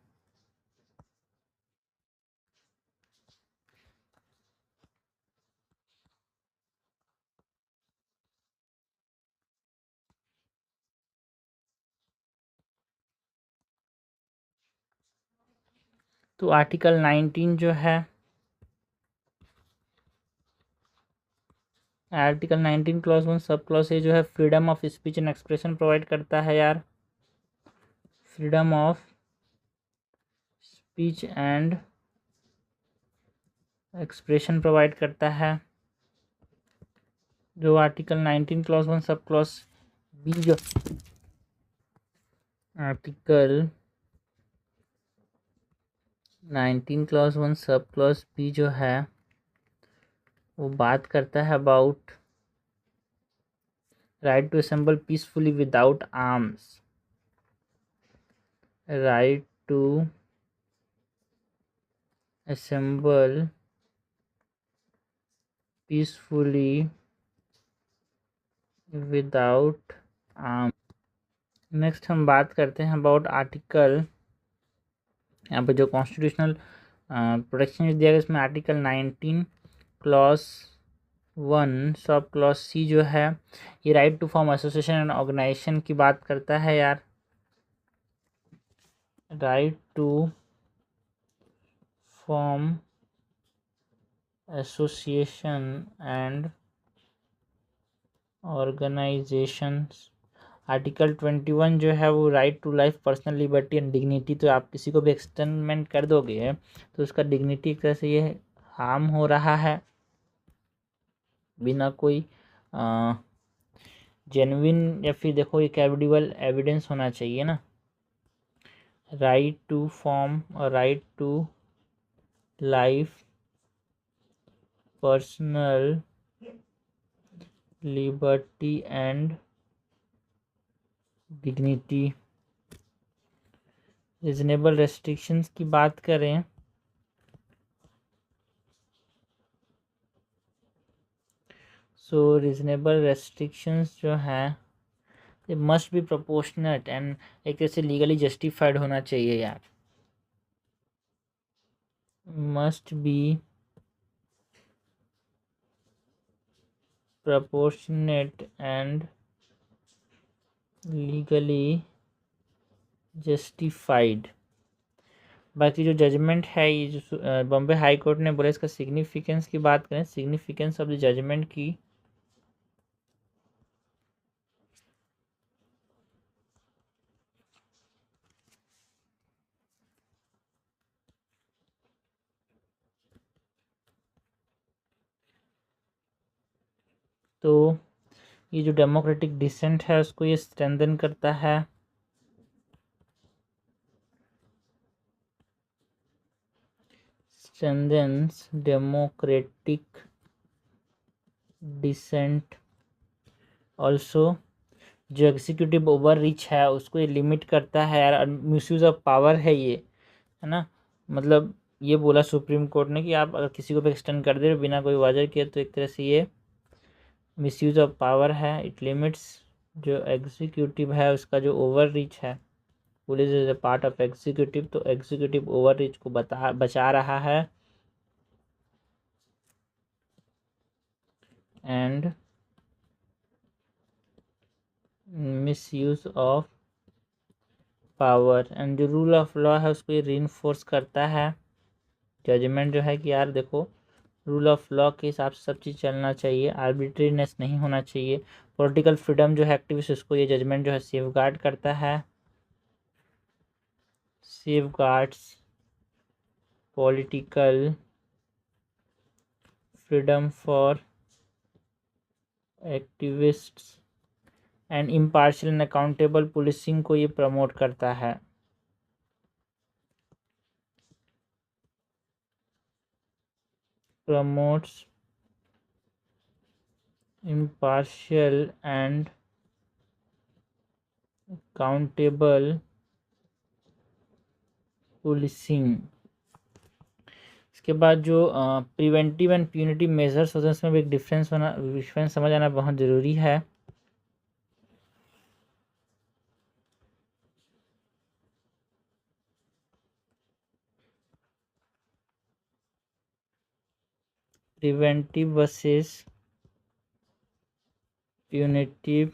तो आर्टिकल 19 जो है, article 19 clause 1 sub clause A जो है freedom of speech and expression provide करता है यार। Freedom of speech and expression provide करता है। जो article 19 clause 1 sub clause B जो article 19 clause 1 sub clause B जो है वो बात करता है about right to assemble peacefully without arms. Right to assemble peacefully without arms। Next हम बात करते हैं अबाउट आर्टिकल, यहाँ पे जो कॉन्स्टिट्यूशनल प्रोटेक्शन दिया गया इसमें article 19 clause 1 sub clause C जो है ये right to form association and organisation की बात करता है यार। Right to form association and organisations. Article 21 जो है वो right to life, personal liberty and dignity. तो आप किसी को भी एक्सटेंडमेंट कर दोगे तो उसका डिग्निटी एक तरह से ये हार्म हो रहा है, बिना कोई जेन्युइन या फिर देखो ये क्रेडिबल एविडेंस होना चाहिए ना। राइट टू फॉर्म और right to life, personal liberty and dignity. Reasonable restrictions की बात करें सो रीजनेबल रेस्ट्रिक्शंस जो हैं ये मस्ट बी प्रोपोर्शनेट एंड एक तरह से लीगली जस्टिफाइड होना चाहिए यार। Must be proportionate and legally justified। बाकी जो जजमेंट है ये जो बॉम्बे हाई कोर्ट ने बोला, इसका सिग्निफिकेंस की बात करें, सिग्निफिकेंस ऑफ द जजमेंट की, तो ये जो डेमोक्रेटिक डिसेंट है उसको ये स्ट्रेंथन करता है। strengthens democratic dissent। ऑल्सो जो एग्जीक्यूटिव ओवर रीच है उसको ये लिमिट करता है यार, मिसयूज़ ऑफ पावर है ये, है ना। मतलब ये बोला सुप्रीम कोर्ट ने कि आप अगर किसी को भी एक्सटेंड कर दे रहे बिना कोई वजह के, तो एक तरह से ये मिसयूज़ ऑफ पावर है। इट लिमिट्स जो एग्जीक्यूटिव है उसका जो ओवर रीच है, police is a part of executive, तो एग्जीक्यूटिव ओवर रीच को बचा रहा है। And misuse of power, and जो रूल ऑफ लॉ है उसको ये रीइंफोर्स करता है। जजमेंट जो है कि यार देखो रूल ऑफ लॉ के हिसाब से सब चीज़ चलना चाहिए, आर्बिट्रीनेस नहीं होना चाहिए। पॉलिटिकल फ्रीडम जो है एक्टिविस्ट, उसको ये जजमेंट जो है सेफगार्ड करता है। Safeguards political freedom for activists and impartial and accountable policing को ये प्रमोट करता है। Promotes impartial and accountable policing। इसके बाद जो प्रिवेंटिव एंड प्यूनिटिव मेजर्स होते हैं उसमें भी एक डिफरेंस समझ आना बहुत ज़रूरी है। प्रिवेंटिव वर्सेस प्यूनिटिव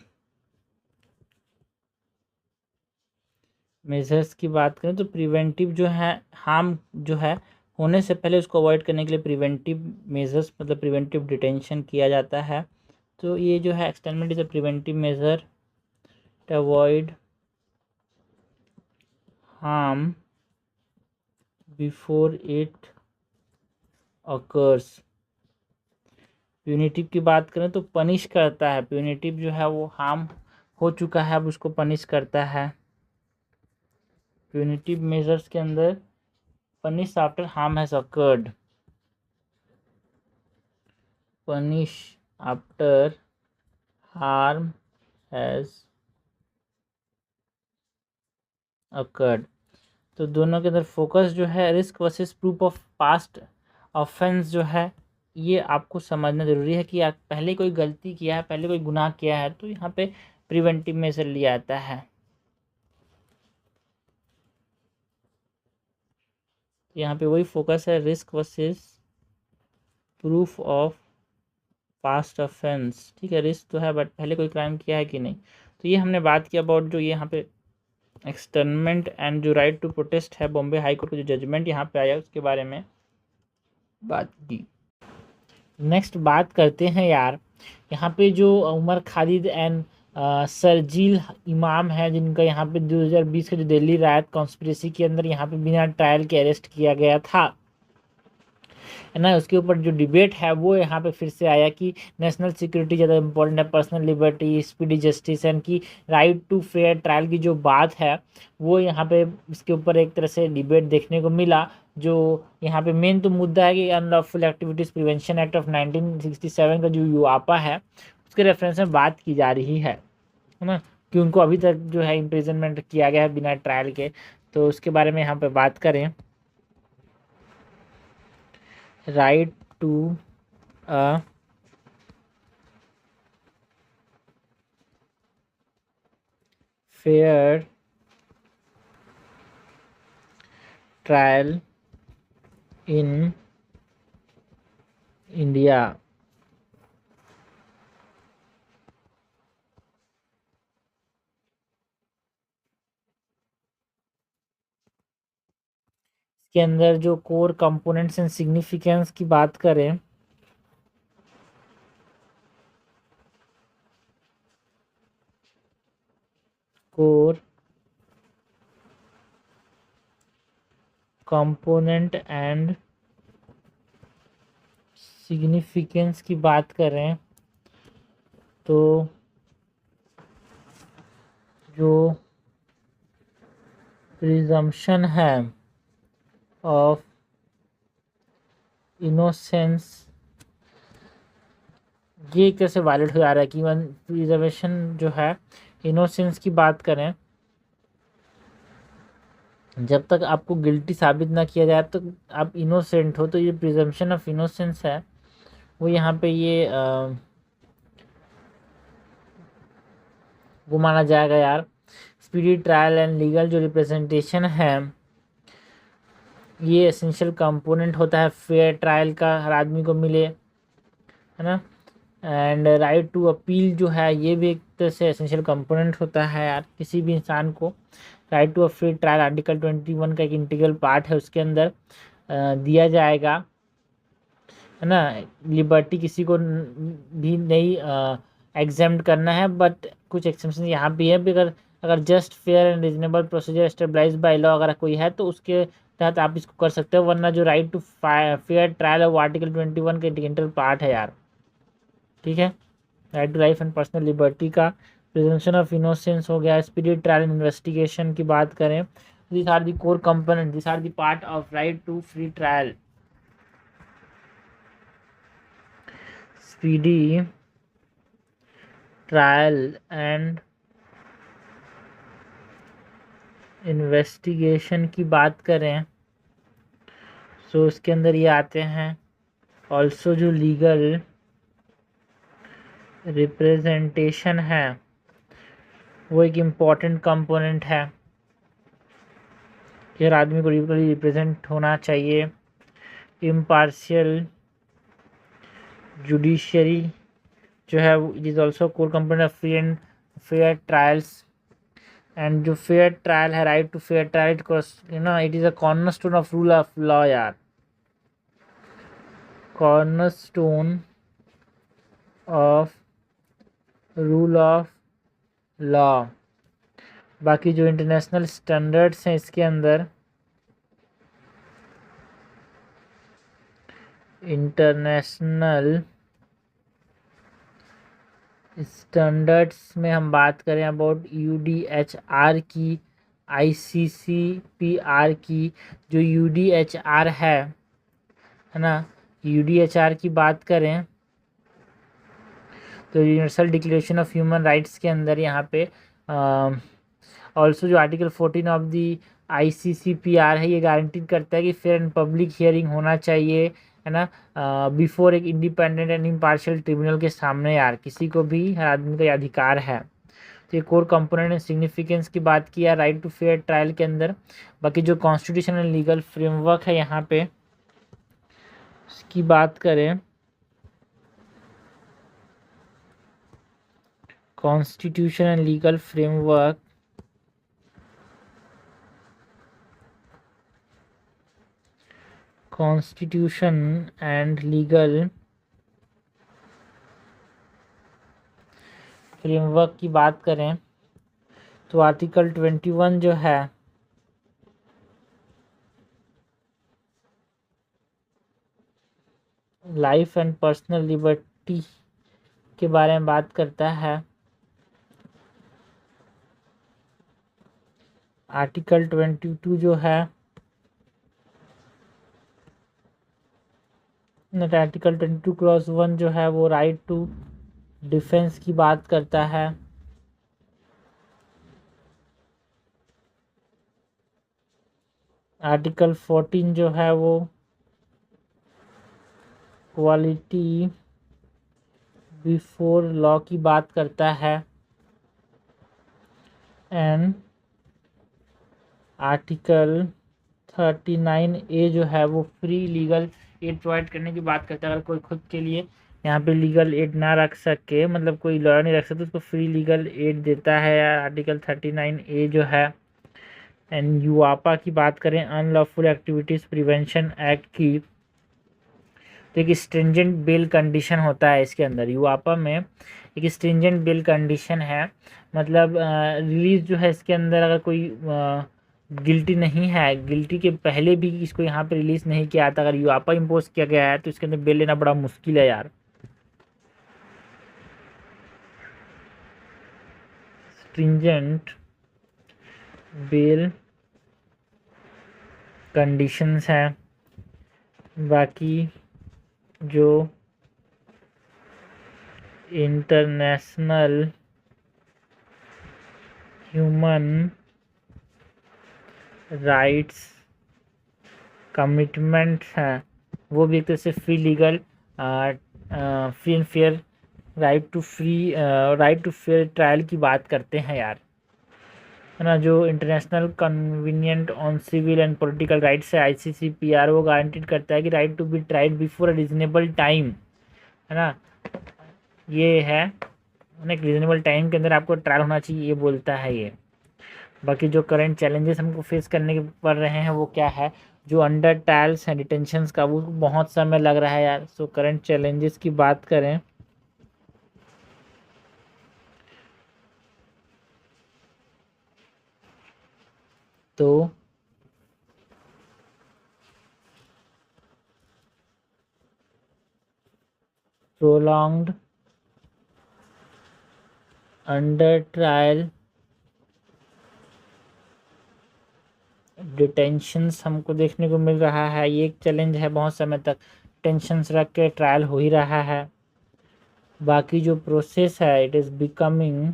मेजर्स की बात करें तो प्रिवेंटिव जो है हार्म जो है होने से पहले उसको अवॉइड करने के लिए प्रिवेंटिव मेजर्स मतलब प्रिवेंटिव डिटेंशन किया जाता है। तो ये जो है externment is a preventive measure to avoid harm before it occurs. Punitive की बात करें तो पनिश करता है, प्यूनिटिव जो है वो हार्म हो चुका है अब उसको पनिश करता है। प्यूनिटिव मेजर्स के अंदर punish after harm has occurred, punish after harm has occurred. तो दोनों के अंदर फोकस जो है risk versus proof of past offence जो है ये आपको समझना ज़रूरी है कि आप पहले कोई गलती किया है, पहले कोई गुनाह किया है, तो यहाँ पे प्रिवेंटिव मेजर लिया जाता है। यहाँ पे वही फोकस है risk versus proof of past offence. ठीक है, रिस्क तो है बट पहले कोई क्राइम किया है कि नहीं। तो ये हमने बात किया अबाउट जो ये यहाँ पे एक्सटर्नमेंट एंड जो राइट टू प्रोटेस्ट है, बॉम्बे हाई कोर्ट का जो जजमेंट यहाँ पे आया उसके बारे में बात की। नेक्स्ट बात करते हैं यार, यहाँ पे जो उमर खालिद एंड सरजील इमाम है जिनका यहाँ पे 2020 के जो दिल्ली रायट कॉन्स्पिरेसी के अंदर यहाँ पे बिना ट्रायल के अरेस्ट किया गया था, है ना। उसके ऊपर जो डिबेट है वो यहाँ पे फिर से आया कि नेशनल सिक्योरिटी ज़्यादा इंपॉर्टेंट है, personal liberty, speedy justice and की राइट टू फेयर ट्रायल की जो बात है वो यहाँ पे इसके ऊपर एक तरह से डिबेट देखने को मिला। जो यहाँ पे मेन तो मुद्दा है कि unlawful activities prevention act of 1967 का जो यूआपा है उसके रेफरेंस में बात की जा रही है ना, कि उनको अभी तक जो है इम्प्रिजनमेंट किया गया है बिना ट्रायल के। तो उसके बारे में यहाँ पे बात करें, right to a fair trial in India। इसके अंदर जो कोर कंपोनेंट्स एंड सिग्निफिकेंस की बात करें कोर कंपोनेंट एंड सिग्निफिकेंस की बात करें तो जो प्रिजम्पशन है ऑफ इनोसेंस ये एक तरह से वायलेट हो जा रहा है कि वन प्रिजर्वेशन जो है इनोसेंस की बात करें, जब तक आपको गिल्टी साबित ना किया जाए तो आप इनोसेंट हो, तो ये प्रिजम्पशन ऑफ इनोसेंस है वो यहाँ पे ये वो माना जाएगा यार। स्पीडी ट्रायल एंड लीगल जो रिप्रेजेंटेशन है ये एसेंशियल कंपोनेंट होता है फेयर ट्रायल का, हर आदमी को मिले, है ना। एंड राइट टू अपील जो है ये भी एक तरह से एसेंशियल कंपोनेंट होता है यार, किसी भी इंसान को right to a free trial article 21 का एक इंटीग्रल पार्ट है, उसके अंदर दिया जाएगा, है ना। लिबर्टी किसी को भी नहीं एग्जाम्ड करना है, बट कुछ एक्सेप्शन यहाँ भी है भी, अगर अगर just fair and reasonable procedure establish by law अगर कोई है तो उसके तहत आप इसको कर सकते हो, वरना जो राइट टू फेयर ट्रायल है वो आर्टिकल 21 के इंटीग्रल पार्ट है यार, ठीक है। Right to life and personal liberty का, प्रिजम्पशन ऑफ इनोसेंस हो गया, स्पीडी ट्रायल एंड इन्वेस्टिगेशन की बात करें, this are the core component, this are the part of right to free trial. Speedy trial and investigation की बात करें तो इसके अंदर ये आते हैं ऑल्सो जो लीगल रिप्रेजेंटेशन है वो एक इम्पॉर्टेंट कंपोनेंट है, हर आदमी को लीगली रिप्रेजेंट होना चाहिए। इम्पार्शियल जुडिशरी जो है it is also core component of free and fair trials, and जो फेयर ट्रायल है right to fair trial it is a cornerstone of rule of law यार, cornerstone of rule of law. बाकी जो international standards हैं इसके अंदर, international standards में हम बात करें अबाउट UDHR की, ICCPR की, जो UDHR है ना, UDHR की बात करें तो universal declaration of human rights के अंदर यहाँ पे ऑल्सो जो आर्टिकल 14 ऑफ दी ICCPR है ये गारंटी करता है कि फेयर एंड पब्लिक हियरिंग होना चाहिए, है ना, बिफोर एक इंडिपेंडेंट एंड इम्पार्शियल ट्रिब्यूनल के सामने यार, किसी को भी, हर आदमी का ये अधिकार है। तो ये कोर कंपोनेंट एंड सिग्निफिकेंस की बात किया राइट टू फेयर ट्रायल के अंदर। बाकी जो कॉन्स्टिट्यूशन एंड लीगल फ्रेमवर्क है यहाँ पे उसकी बात करें, constitution and legal framework constitution and legal framework की बात करें तो आर्टिकल 21 जो है लाइफ एंड पर्सनल लिबर्टी के बारे में बात करता है। आर्टिकल 22 जो है आर्टिकल 22 क्लॉज 1 जो है वो राइट टू डिफेंस की बात करता है। आर्टिकल 14 जो है वो क्वालिटी बिफोर लॉ की बात करता है, एंड आर्टिकल 39A जो है वो फ्री लीगल एड प्रोवाइड करने की बात करता है। अगर कोई खुद के लिए यहाँ पे लीगल एड ना रख सके, मतलब कोई लॉयर नहीं रख सकता, उसको फ्री लीगल एड देता है यार आर्टिकल 39A जो है। एंड यूआपा की बात करें, अनलॉफुल एक्टिविटीज़ प्रिवेंशन एक्ट की, तो एक स्ट्रिंजेंट बेल कंडीशन होता है इसके अंदर, यूआपा में एक स्ट्रिंजेंट बेल कंडीशन है, मतलब रिलीज जो है इसके अंदर अगर कोई गिल्टी नहीं है, गिल्टी के पहले भी इसको यहाँ पे रिलीज नहीं किया था, अगर यूआपा इम्पोज किया गया है तो इसके अंदर बेल लेना बड़ा मुश्किल है यार। स्ट्रिंजेंट बेल कंडीशंस हैं। बाकी जो इंटरनेशनल ह्यूमन राइट्स कमिटमेंट हैं, वो भी एक तरह से free legal, free and fair, right to fair trial की बात करते हैं यार, है ना। जो international convenient on civil and political rights है ICCPR, वो गारंटीड करता है कि right to be tried before a reasonable time, है ना। ये है एक रीजनेबल टाइम के अंदर आपको ट्रायल होना चाहिए, ये बोलता है ये। बाकी जो करंट चैलेंजेस हमको फेस करने के पड़ रहे हैं वो क्या है, जो अंडर ट्रायल्स हैं डिटेंशंस का, वो बहुत समय लग रहा है यार। सो करंट चैलेंजेस की बात करें तो प्रोलॉन्ग्ड अंडर ट्रायल डिटेंशंस हमको देखने को मिल रहा है, ये एक चैलेंज है। बहुत समय तक टेंशंस रख के ट्रायल हो ही रहा है। बाकी जो प्रोसेस है इट इज़ बिकमिंग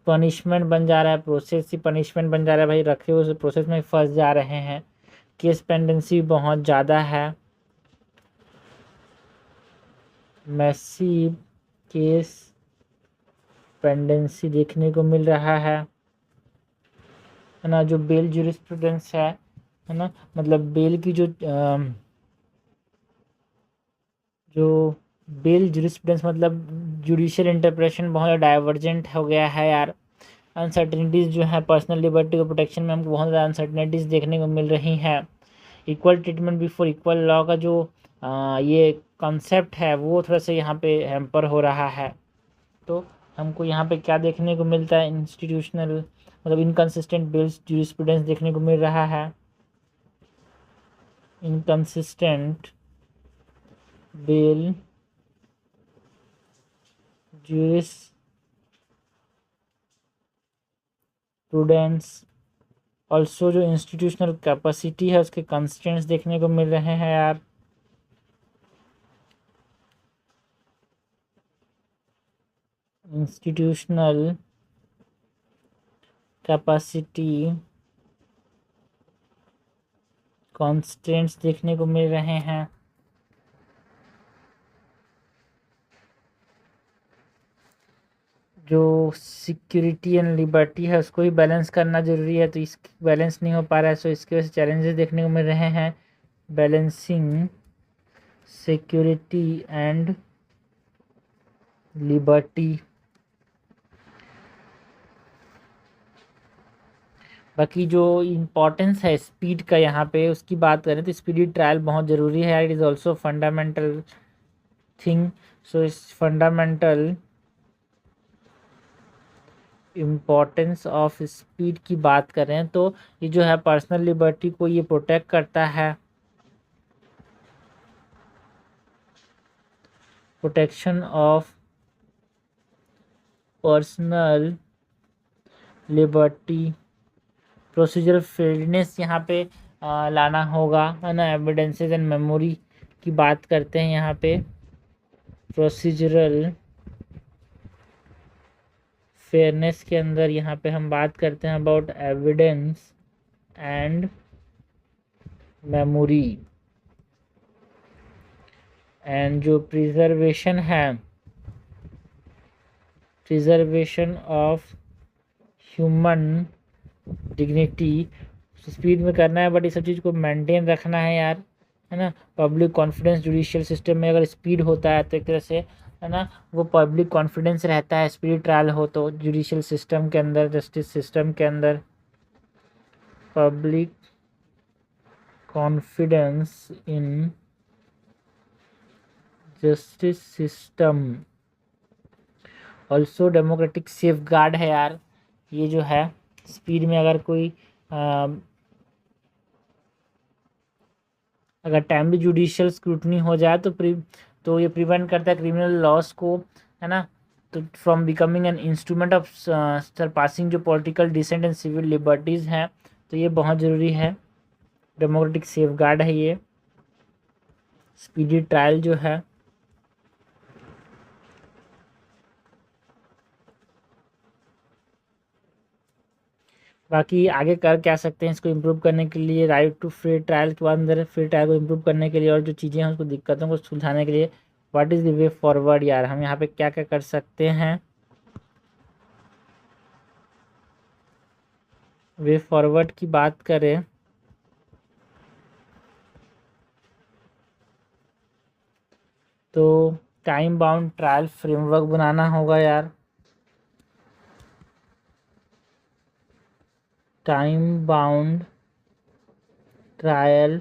पनिशमेंट बन जा रहा है, प्रोसेस ही पनिशमेंट बन जा रहा है भाई, रखे हुए प्रोसेस में फंस जा रहे हैं। केस पेंडेंसी बहुत ज़्यादा है, मैसिव केस पेंडेंसी देखने को मिल रहा है ना। जो बेल ज्यूरिस्प्रूडेंस है ना, मतलब बेल की जो बेल ज्यूरिस्प्रूडेंस मतलब जुडिशियल इंटरप्रेशन बहुत ज़्यादा डाइवर्जेंट हो गया है यार। अनसर्टेनिटीज़ जो है पर्सनल लिबर्टी को प्रोटेक्शन में हमको बहुत ज़्यादा अनसर्टेनिटीज़ देखने को मिल रही हैं। Equal treatment before equal law का जो ये कॉन्सेप्ट है वो थोड़ा सा यहाँ पे हैम्पर हो रहा है। तो हमको यहाँ पे क्या देखने को मिलता है, इंस्टीट्यूशनल मतलब इनकन्सिस्टेंट बेल्स ज्यूरिस्प्रूडेंस देखने को मिल रहा है। इनकन्सिस्टेंट बेल ज्यूरिस्प्रूडेंस, ऑल्सो जो इंस्टीट्यूशनल कैपेसिटी है उसके कंस्ट्रेंट्स देखने को मिल रहे हैं यार। इंस्टीट्यूशनल कैपेसिटी कॉन्स्टेंट्स देखने को मिल रहे हैं। जो सिक्योरिटी एंड लिबर्टी है उसको भी बैलेंस करना ज़रूरी है, तो इस बैलेंस नहीं हो पा रहा है, सो इसकी वजह से चैलेंजेस देखने को मिल रहे हैं। Balancing security and liberty. बाकी जो इम्पोर्टेंस है स्पीड का यहाँ पे उसकी बात करें तो स्पीडी ट्रायल बहुत ज़रूरी है, it is also fundamental thing. So इस फंडामेंटल इम्पोर्टेंस ऑफ स्पीड की बात करें तो ये जो है पर्सनल लिबर्टी को ये प्रोटेक्ट करता है। Protection of personal liberty, procedural fairness यहाँ पे लाना होगा, है ना। एविडेंसेस एंड मेमोरी की बात करते हैं यहाँ पे। प्रोसीजरल फेयरनेस के अंदर यहाँ पे हम बात करते हैं about evidence and memory. And जो प्रिजर्वेशन है, preservation of human dignity, speed में करना है बट ये सब चीज़ को मेंटेन रखना है यार, है ना। पब्लिक कॉन्फिडेंस जुडिशियल सिस्टम में अगर स्पीड होता है तो एक तरह से, है ना, वो पब्लिक कॉन्फिडेंस रहता है स्पीड ट्रायल हो तो जुडिशियल सिस्टम के अंदर, जस्टिस सिस्टम के अंदर public confidence in justice system. Also democratic safe guard है यार ये जो है। स्पीड में अगर कोई अगर टाइमली जुडिशियल स्क्रूटनी हो जाए तो ये प्रिवेंट करता है क्रिमिनल लॉस को, है ना, तो from becoming an instrument of surpassing जो political dissent and civil liberties हैं, तो ये बहुत ज़रूरी है। डेमोक्रेटिक सेफ गार्ड है ये। स्पीडी ट्रायल जो है बाकी आगे कर क्या सकते हैं इसको इम्प्रूव करने के लिए, राइट टू फ्री ट्रायल के बाद अंदर फ्री ट्रायल को इम्प्रूव करने के लिए और जो चीज़ें हैं उसको दिक्कतों को सुलझाने के लिए what is the way forward यार, हम यहाँ पे क्या क्या कर सकते हैं। वे फॉरवर्ड की बात करें तो टाइम बाउंड ट्रायल फ्रेमवर्क बनाना होगा यार, टाइम बाउंड ट्रायल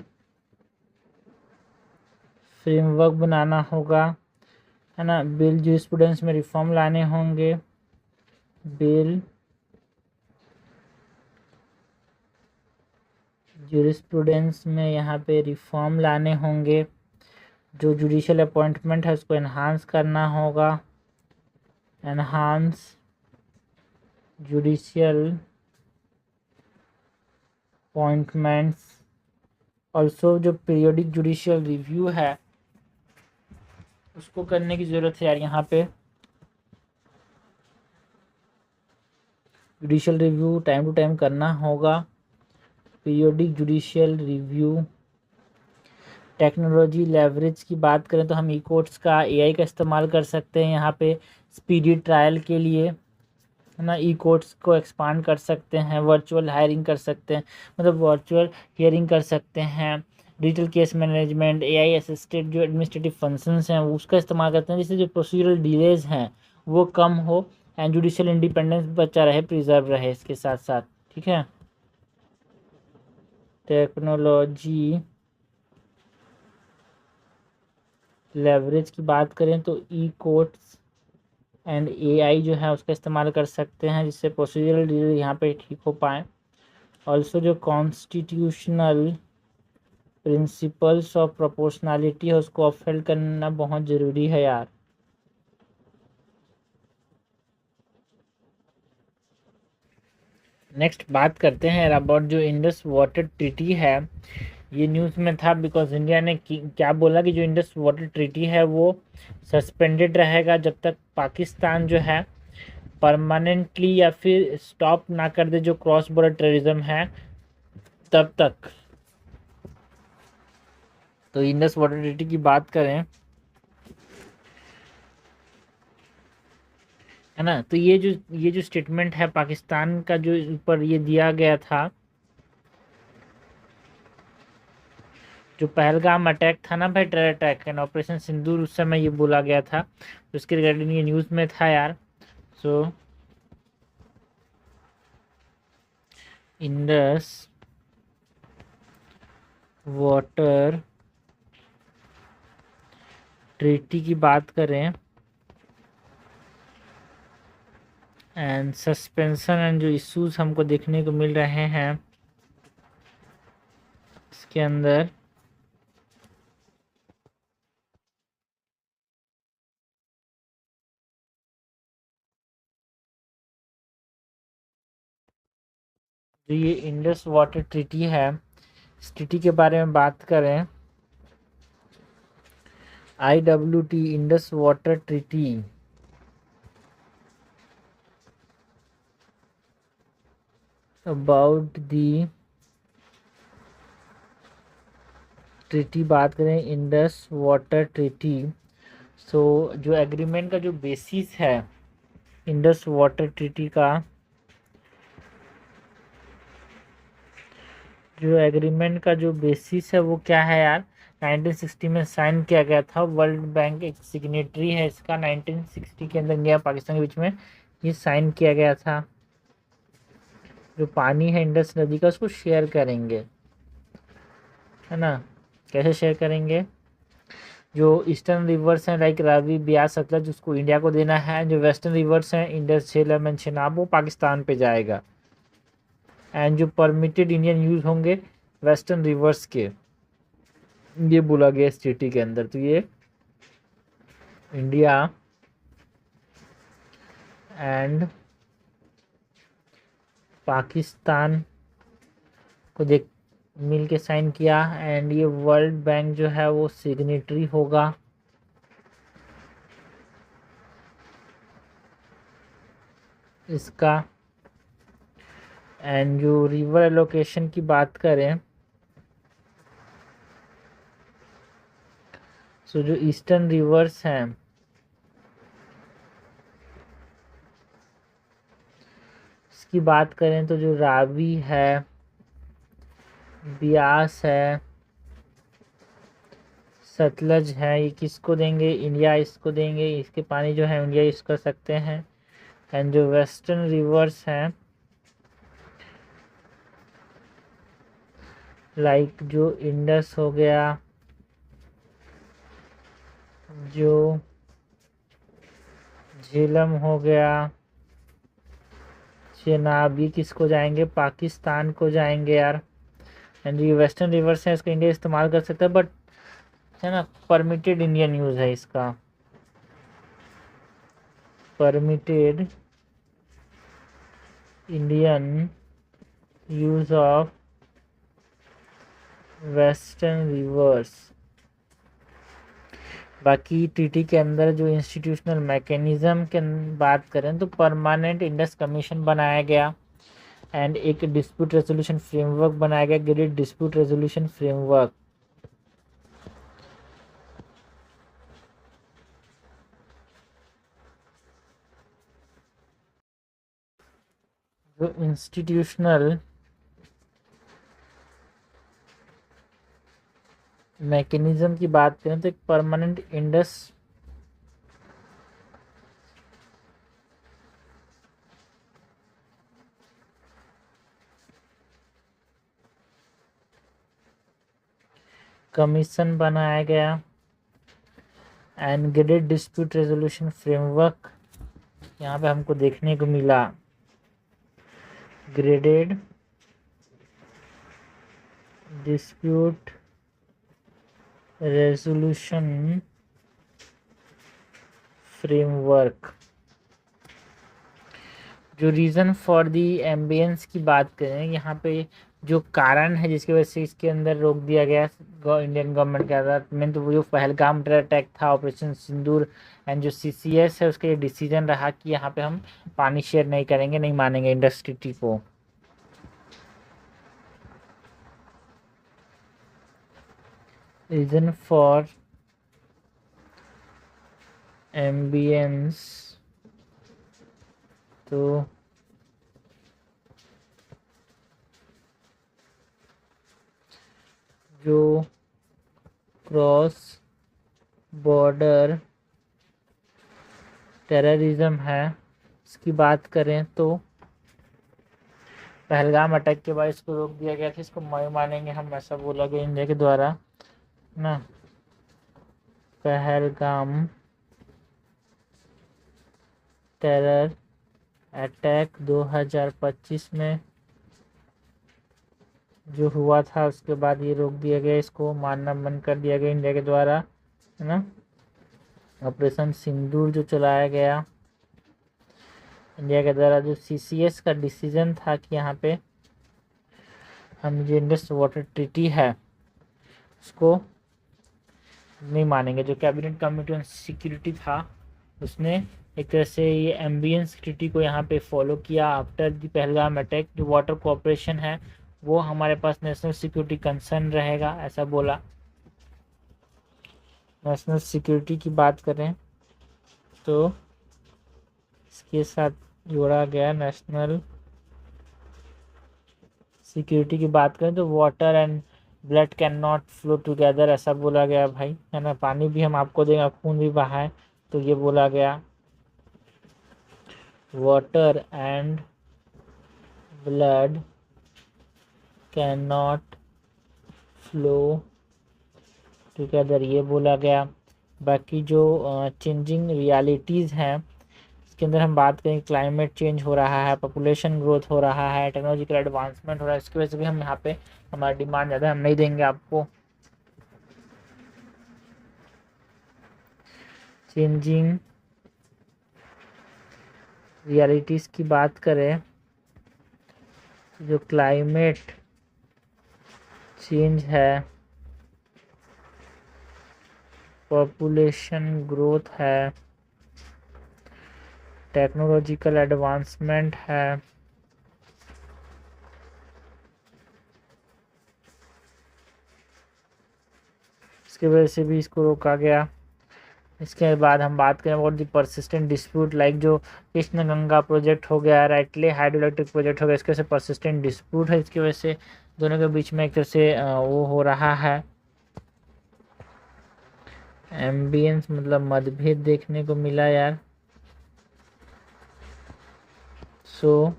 फ्रेमवर्क बनाना होगा, है ना। बिल जूरिस्प्रूडेंस में रिफॉर्म लाने होंगे, बिल जूरिस्प्रूडेंस में यहाँ पे रिफॉर्म लाने होंगे, जो जुडिशियल अपॉइंटमेंट है उसको एनहांस करना होगा, एनहांस जुडिशियल अपॉइंटमेंट्स। ऑल्सो जो पीरियोडिक जुडिशियल रिव्यू है उसको करने की ज़रूरत है यार, यहाँ पे judicial review time to time करना होगा, periodic judicial review. Technology leverage की बात करें तो हम ई कोर्ट्स का एआई का इस्तेमाल कर सकते हैं यहाँ पे स्पीडी ट्रायल के लिए, है ना। ई कोर्ट्स को एक्सपांड कर सकते हैं, वर्चुअल हायरिंग कर सकते हैं, मतलब वर्चुअल हियरिंग कर सकते हैं, digital case management, AI assisted जो एडमिनिस्ट्रेटिव फंक्शंस हैं उसका इस्तेमाल करते हैं जिससे जो प्रोसीजरल डिलेज हैं वो कम हो एंड जुडिशियल इंडिपेंडेंस बचा रहे, प्रिजर्व रहे इसके साथ साथ, ठीक है। टेक्नोलॉजी लेवरेज की बात करें तो ई कोर्ट्स एंड एआई जो है उसका इस्तेमाल कर सकते हैं जिससे प्रोसीजरल डिले यहाँ पे ठीक हो पाए। ऑल्सो जो कॉन्स्टिट्यूशनल प्रिंसिपल्स ऑफ प्रोपोर्शनैलिटी है उसको अपहोल्ड करना बहुत ज़रूरी है यार। नेक्स्ट बात करते हैं अबाउट जो इंडस वाटर ट्रीटी है, ये न्यूज़ में था बिकॉज इंडिया ने क्या बोला कि जो इंडस वाटर ट्रीटी है वो सस्पेंडेड रहेगा जब तक पाकिस्तान जो है परमानेंटली या फिर स्टॉप ना कर दे जो क्रॉस बॉर्डर टेररिज्म है तब तक। तो इंडस वाटर ट्रीटी की बात करें, है ना, तो ये जो स्टेटमेंट है पाकिस्तान का जो ऊपर ये दिया गया था, जो पहलगाम अटैक था ना भाई, टेरर अटैक एंड ऑपरेशन सिंदूर, उस समय ये बोला गया था, तो उसके रिगार्डिंग ये न्यूज़ में था यार। सो इंडस वाटर ट्रीटी की बात करें एंड सस्पेंशन एंड जो इश्यूज हमको देखने को मिल रहे हैं इसके अंदर, जो ये इंडस वाटर ट्रीटी है इस ट्रीटी के बारे में बात करें, IWT Indus water treaty about the treaty बात करें इंडस वाटर ट्रीटी। सो जो एग्रीमेंट का जो बेसिस है इंडस वाटर ट्रीटी का, जो एग्रीमेंट का जो बेसिस है वो क्या है यार, 1960 में साइन किया गया था, वर्ल्ड बैंक एक सिग्नेटरी है इसका, 1960 के अंदर इंडिया पाकिस्तान के बीच में ये साइन किया गया था। जो पानी है इंडस नदी का उसको शेयर करेंगे, है ना। कैसे शेयर करेंगे, जो ईस्टर्न रिवर्स हैं लाइक रावी ब्यास सतलज उसको इंडिया को देना है, जो वेस्टर्न रिवर्स हैं इंडस झेलम एंड चेनाब वो पाकिस्तान पे जाएगा, एंड जो परमिटेड इंडियन यूज होंगे वेस्टर्न रिवर्स के, ये बोला गया इस ट्रीटी के अंदर। तो ये इंडिया एंड पाकिस्तान को मिल के साइन किया। एंड ये वर्ल्ड बैंक जो है वो सिग्नेटरी होगा। इसका एंड जो रिवर एलोकेशन की बात करें, सो जो ईस्टर्न रिवर्स हैं इसकी बात करें तो जो रावी है, ब्यास है, सतलज है, ये किसको देंगे? इंडिया इसको देंगे। इसके पानी जो है इंडिया यूज़ कर सकते हैं। एंड जो वेस्टर्न रिवर्स हैं लाइक जो इंडस हो गया, जो झेलम हो गया, चेनाब, ये किसको जाएंगे? पाकिस्तान को जाएंगे यार। एंड ये वेस्टर्न रिवर्स है, इसका इंडिया इस्तेमाल कर सकता है, बट है ना परमिटेड इंडियन यूज़ है इसका, permitted Indian use of western rivers. बाकी टीटी के अंदर जो इंस्टीट्यूशनल मैकेनिज्म के बात करें तो परमानेंट इंडस कमीशन बनाया गया एंड एक डिस्प्यूट रेजोल्यूशन फ्रेमवर्क बनाया गया, ग्रेट डिस्प्यूट रेजोल्यूशन फ्रेमवर्क। जो इंस्टीट्यूशनल मैकेनिज्म की बात करें तो एक परमानेंट इंडस कमीशन बनाया गया and grade dispute resolution framework यहाँ पे हमको देखने को मिला। Graded dispute resolution framework. जो रीज़न फॉर दी एम्बियंस की बात करें, यहाँ पे जो कारण है जिसकी वजह से इसके अंदर रोक दिया गया इंडियन गवर्नमेंट के अंदर, मेन तो वो जो पहलगाम टेरर अटैक था, ऑपरेशन सिंदूर एंड जो सीसीएस है उसका ये डिसीजन रहा कि यहाँ पे हम पानी शेयर नहीं करेंगे, नहीं मानेंगे इंडस्ट्री को। रीज़न फॉर एम्बियंस तो जो क्रॉस बॉर्डर टेररिज्म है इसकी बात करें तो पहलगाम अटैक के बाद इसको रोक दिया गया था, इसको नहीं मानेंगे हम, ऐसा बोला गया इंडिया के द्वारा ना। पहलगाम टेरर अटैक 2025 में जो हुआ था उसके बाद ये रोक दिया गया, इसको मानना बंद कर दिया गया इंडिया के द्वारा, है ना। ऑपरेशन सिंदूर जो चलाया गया इंडिया के द्वारा, जो सीसीएस का डिसीजन था कि यहाँ पे हम जो इंडस वाटर ट्रीटी है उसको नहीं मानेंगे। जो कैबिनेट कमेटी ऑन सिक्योरिटी था उसने एक तरह से ये एम्बियंस ट्रीटी को यहाँ पे फॉलो किया आफ्टर द पहलगाम अटैक। जो वाटर कोऑपरेशन है वो हमारे पास नेशनल सिक्योरिटी कंसर्न रहेगा, ऐसा बोला। नेशनल सिक्योरिटी की बात करें तो इसके साथ जोड़ा गया, नेशनल सिक्योरिटी की बात करें तो water and blood can not flow together, ऐसा बोला गया भाई, है ना। पानी भी हम आपको देंगे, खून भी बहाए, तो ये बोला गया water and blood can not flow together, ये बोला गया। बाकी जो चेंजिंग रियलिटीज़ हैं इसके अंदर हम बात करें, क्लाइमेट चेंज हो रहा है, पॉपुलेशन ग्रोथ हो रहा है, टेक्नोलॉजिकल एडवांसमेंट हो रहा है, इसकी वजह से भी हम यहाँ पे हमारी डिमांड ज़्यादा हम नहीं देंगे आपको। चेंजिंग रियलिटीज़ की बात करें, जो क्लाइमेट चेंज है, पॉपुलेशन ग्रोथ है, टेक्नोलॉजिकल एडवांसमेंट है, इसकी वजह से भी इसको रोका गया। इसके बाद हम बात करें about the persistent dispute, like जो कृष्ण गंगा प्रोजेक्ट हो गया, राइटले हाइड्रो इलेक्ट्रिक प्रोजेक्ट हो गया, इसके वजह से परसिस्टेंट डिस्प्यूट है, इसकी वजह से दोनों के बीच में एक तरह से वो हो रहा है, एम्बियंस मतलब मतभेद देखने को मिला यार। सो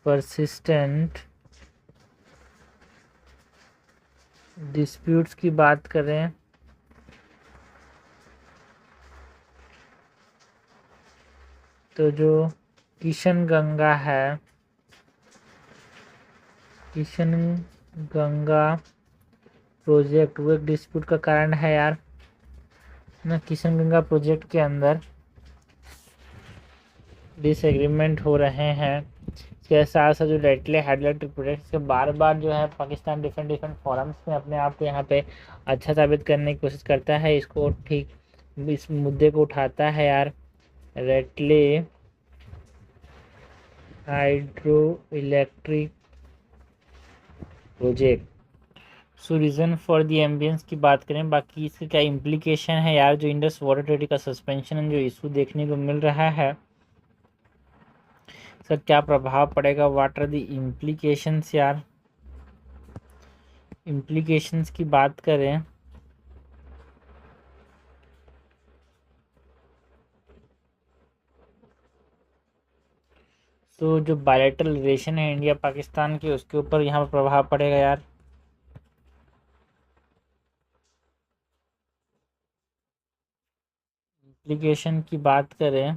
परसिस्टेंट डिस्प्यूट्स की बात करें तो जो किशन गंगा है, किशन गंगा प्रोजेक्ट वो एक डिस्प्यूट का कारण है यार ना। किशन गंगा प्रोजेक्ट के अंदर डिसएग्रीमेंट हो रहे हैं, इसके साथ साथ जो राइटले हाइड्रो इलेक्ट्रिक प्रोजेक्ट के बार बार जो है पाकिस्तान डिफरेंट डिफरेंट फोरम्स में अपने आप को यहाँ पे अच्छा साबित करने की कोशिश करता है, इसको ठीक इस मुद्दे को उठाता है यार। Rightly hydro electric project, so reason for the ambience की बात करें, बाकी इसके क्या इम्प्लीकेशन है यार, जो इंडस वाटर अथॉरिटी का सस्पेंशन जो इशू देखने को मिल रहा है, सर क्या प्रभाव पड़ेगा, वाट आर दी इम्प्लीकेशंस यार। इम्प्लीकेशंस की बात करें तो जो बायलैटरल रिलेशन है इंडिया पाकिस्तान के, उसके ऊपर यहाँ पर प्रभाव पड़ेगा यार। इम्प्लीकेशन की बात करें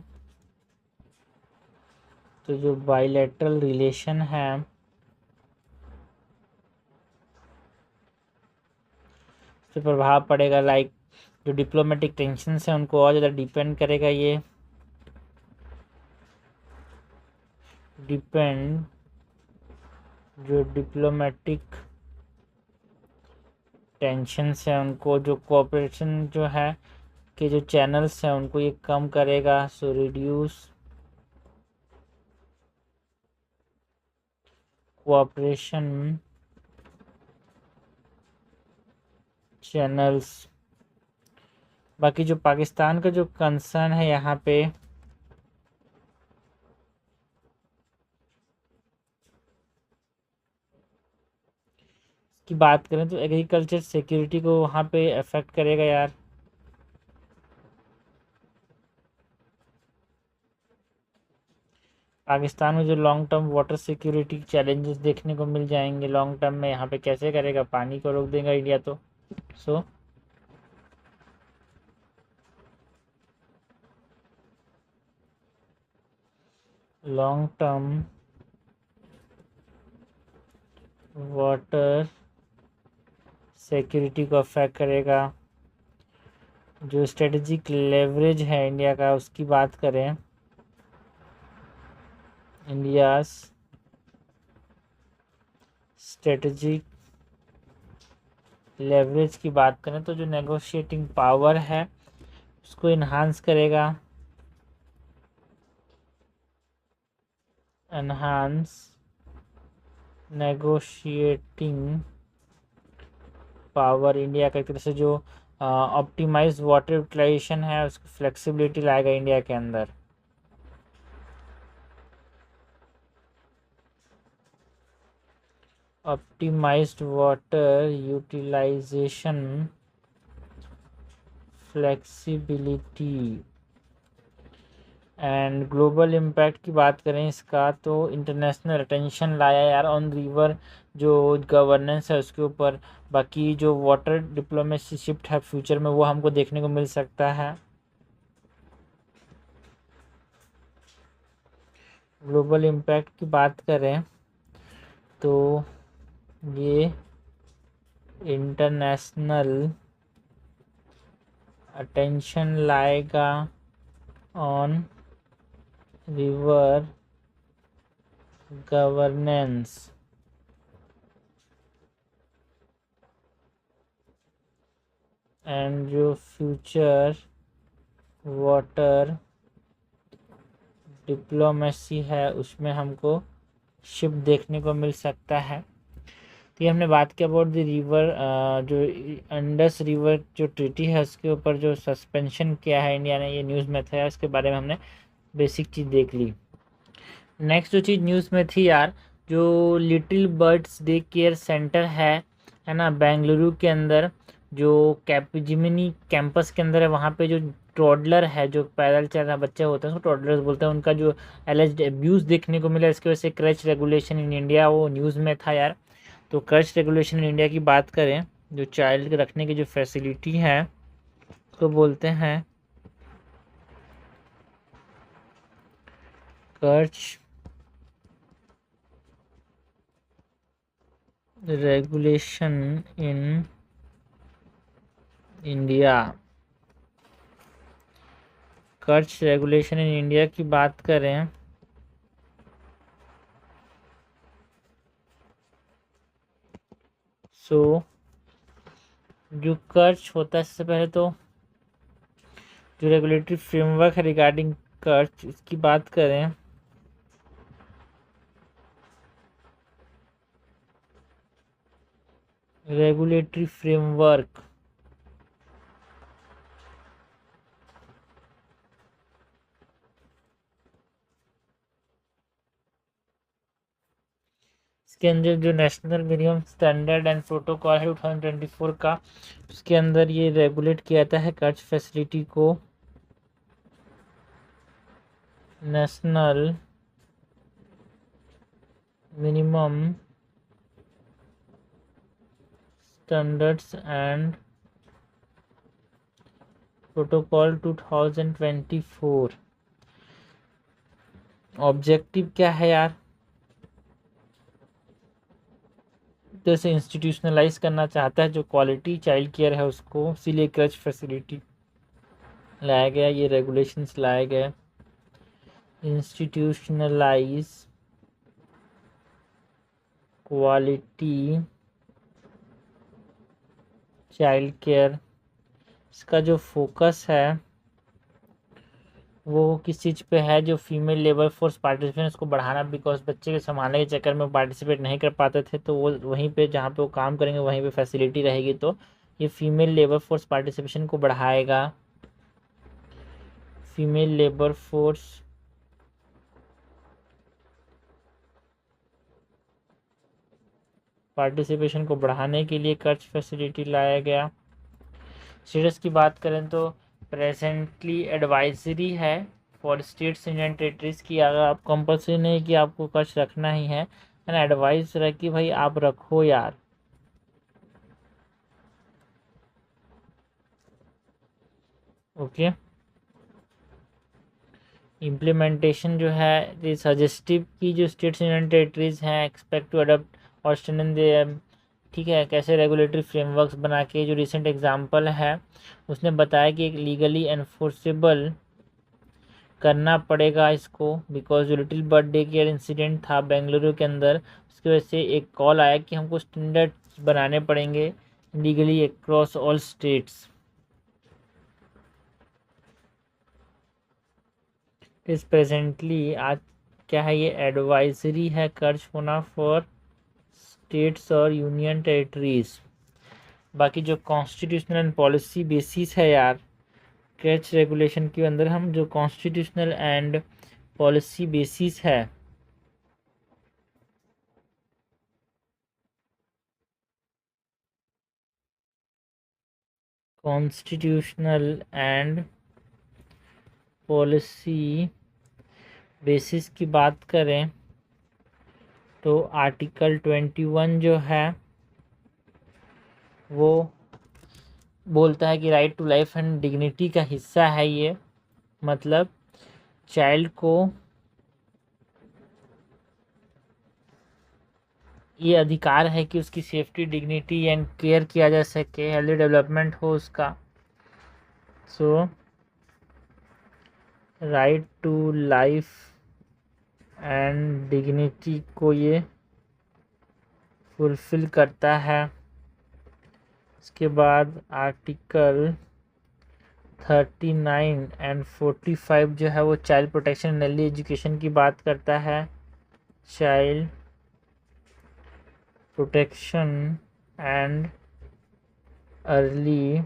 तो जो बायलैटरल रिलेशन है उस पर प्रभाव पड़ेगा, लाइक जो डिप्लोमेटिक टेंशन्स हैं उनको और ज़्यादा डिपेंड करेगा, ये डिपेंड जो डिप्लोमेटिक टेंशन्स हैं उनको, जो कोऑपरेशन जो है के जो चैनल्स हैं उनको ये कम करेगा, सो रिड्यूस कोऑपरेशन चैनल्स। बाकी जो पाकिस्तान का जो कंसर्न है यहाँ पे की बात करें तो एग्रीकल्चर सिक्योरिटी को वहाँ पे अफेक्ट करेगा यार। पाकिस्तान में जो long term water security challenges देखने को मिल जाएंगे लॉन्ग टर्म में, यहाँ पे कैसे करेगा, पानी को रोक देगा इंडिया तो। So long term water security को अफेक्ट करेगा। जो स्ट्रेटेजिक लेवरेज है इंडिया का उसकी बात करें, इंडिया स्ट्रेटेजिक लेवरेज की बात करें तो जो नेगोशिएटिंग पावर है उसको इन्हांस करेगा, एनहांस नेगोशिएटिंग पावर इंडिया का, एक तरह से जो ऑप्टिमाइज वाटर यूटिलाइजेशन है उसकी फ्लेक्सिबिलिटी लाएगा इंडिया के अंदर। Optimised water utilisation flexibility and global impact की बात करें इसका तो इंटरनेशनल अटेंशन लाया यार ऑन रिवर जो गवर्नेंस है उसके ऊपर। बाकी जो वाटर डिप्लोमेसी शिफ्ट है फ्यूचर में वो हमको देखने को मिल सकता है। ग्लोबल इम्पैक्ट की बात करें तो ये इंटरनेशनल अटेंशन लाएगा ऑन रिवर गवर्नेंस एंड जो फ्यूचर वाटर डिप्लोमेसी है उसमें हमको शिप देखने को मिल सकता है। तो ये हमने बात किया अबाउट द रिवर, जो इंडस रिवर जो ट्रीटी है उसके ऊपर जो सस्पेंशन किया है इंडिया ने, ये न्यूज़ में था, इसके बारे में हमने बेसिक चीज़ देख ली। नेक्स्ट जो चीज़ न्यूज़ में थी यार, जो little birds day care centre है ना, बेंगलुरु के अंदर जो कैपिजिमिनी कैंपस के अंदर है, वहाँ पे जो टॉडलर है, जो पैदल चल रहा बच्चे होते हैं उसको टॉडलर्स बोलते हैं, उनका जो एलिज्ड एब्यूज़ देखने को मिला, इसकी वजह से क्रच रेगुलेशन इन इंडिया वो न्यूज़ में था यार। तो क्रच रेगुलेशन इन इंडिया की बात करें, जो चाइल्ड के रखने की जो फैसिलिटी है तो बोलते हैं क्रच रेगुलेशन इन इंडिया। कर्ज रेगुलेशन इन इंडिया की बात करें जो कर्ज होता है, सबसे पहले तो जो रेगुलेटरी फ्रेमवर्क है रिगार्डिंग कर्ज, इसकी बात करें रेगुलेटरी फ्रेमवर्क इसके अंदर जो national minimum standard and protocol है 2024 का, उसके अंदर ये रेगुलेट किया जाता है कर्ज फैसिलिटी को। National minimum standards and protocol 2024। Objective क्या है यार, तो इसे इंस्टीट्यूशनलाइज करना चाहता है जो क्वालिटी चाइल्ड केयर है उसको, इसीलिए क्रच फैसिलिटी लाया गया, ये रेगुलेशंस लाए गए। इंस्टीट्यूशनलाइज क्वालिटी चाइल्ड केयर, इसका जो फोकस है वो किस चीज़ पे है, जो फीमेल लेबर फोर्स पार्टिसिपेशन उसको बढ़ाना, बिकॉज बच्चे के संभालने के चक्कर में पार्टिसिपेट नहीं कर पाते थे, तो वो वहीं पे जहाँ पे वो काम करेंगे वहीं पे फैसिलिटी रहेगी, तो ये फीमेल लेबर फोर्स पार्टिसिपेशन को बढ़ाएगा। फीमेल लेबर फोर्स पार्टिसिपेशन को बढ़ाने के लिए कर्ज फैसिलिटी लाया गया। स्टेटस की बात करें तो प्रेजेंटली एडवाइजरी है फॉर स्टेट्स इंडियन टेरिटरीज की, अगर आप कंपल्सरी नहीं कि आपको कर्ज रखना ही है ना, एडवाइस रहे कि भाई आप रखो यार। ओके, इम्प्लीमेंटेशन जो है सजेस्टिव की, जो स्टेट्स यूनियन टेरिटरीज हैं एक्सपेक्ट टू अडोप्ट और स्ट्रेंथन देयर, ठीक है, कैसे रेगुलेटरी फ्रेमवर्क्स बना के, जो रिसेंट एग्जांपल है उसने बताया कि एक लीगली एनफोर्सेबल करना पड़ेगा इसको, बिकॉज जो little bird day care incident था बेंगलुरु के अंदर, उसकी वजह से एक कॉल आया कि हमको स्टैंडर्ड बनाने पड़ेंगे लीगली अक्रॉस ऑल स्टेट्स। इस प्रेजेंटली आज क्या है, ये एडवाइजरी है कर्ज होना फॉर स्टेट्स और यूनियन टेरिटरीज। बाकी जो कॉन्स्टिट्यूशनल एंड पॉलिसी बेसिस है यार कर्ज रेगुलेशन के अंदर, हम जो कॉन्स्टिट्यूशनल एंड पॉलिसी बेसिस है कॉन्स्टिट्यूशनल एंड पॉलिसी बेसिस की बात करें तो आर्टिकल 21 जो है वो बोलता है कि right to life and dignity का हिस्सा है ये, मतलब चाइल्ड को ये अधिकार है कि उसकी सेफ्टी डिग्निटी एंड केयर किया जा सके, हेल्दी डेवलपमेंट हो उसका। So right to life and dignity को ये फुलफिल करता है। इसके बाद आर्टिकल 39 एंड 45 जो है वो child protection and early education की बात करता है। Child protection and early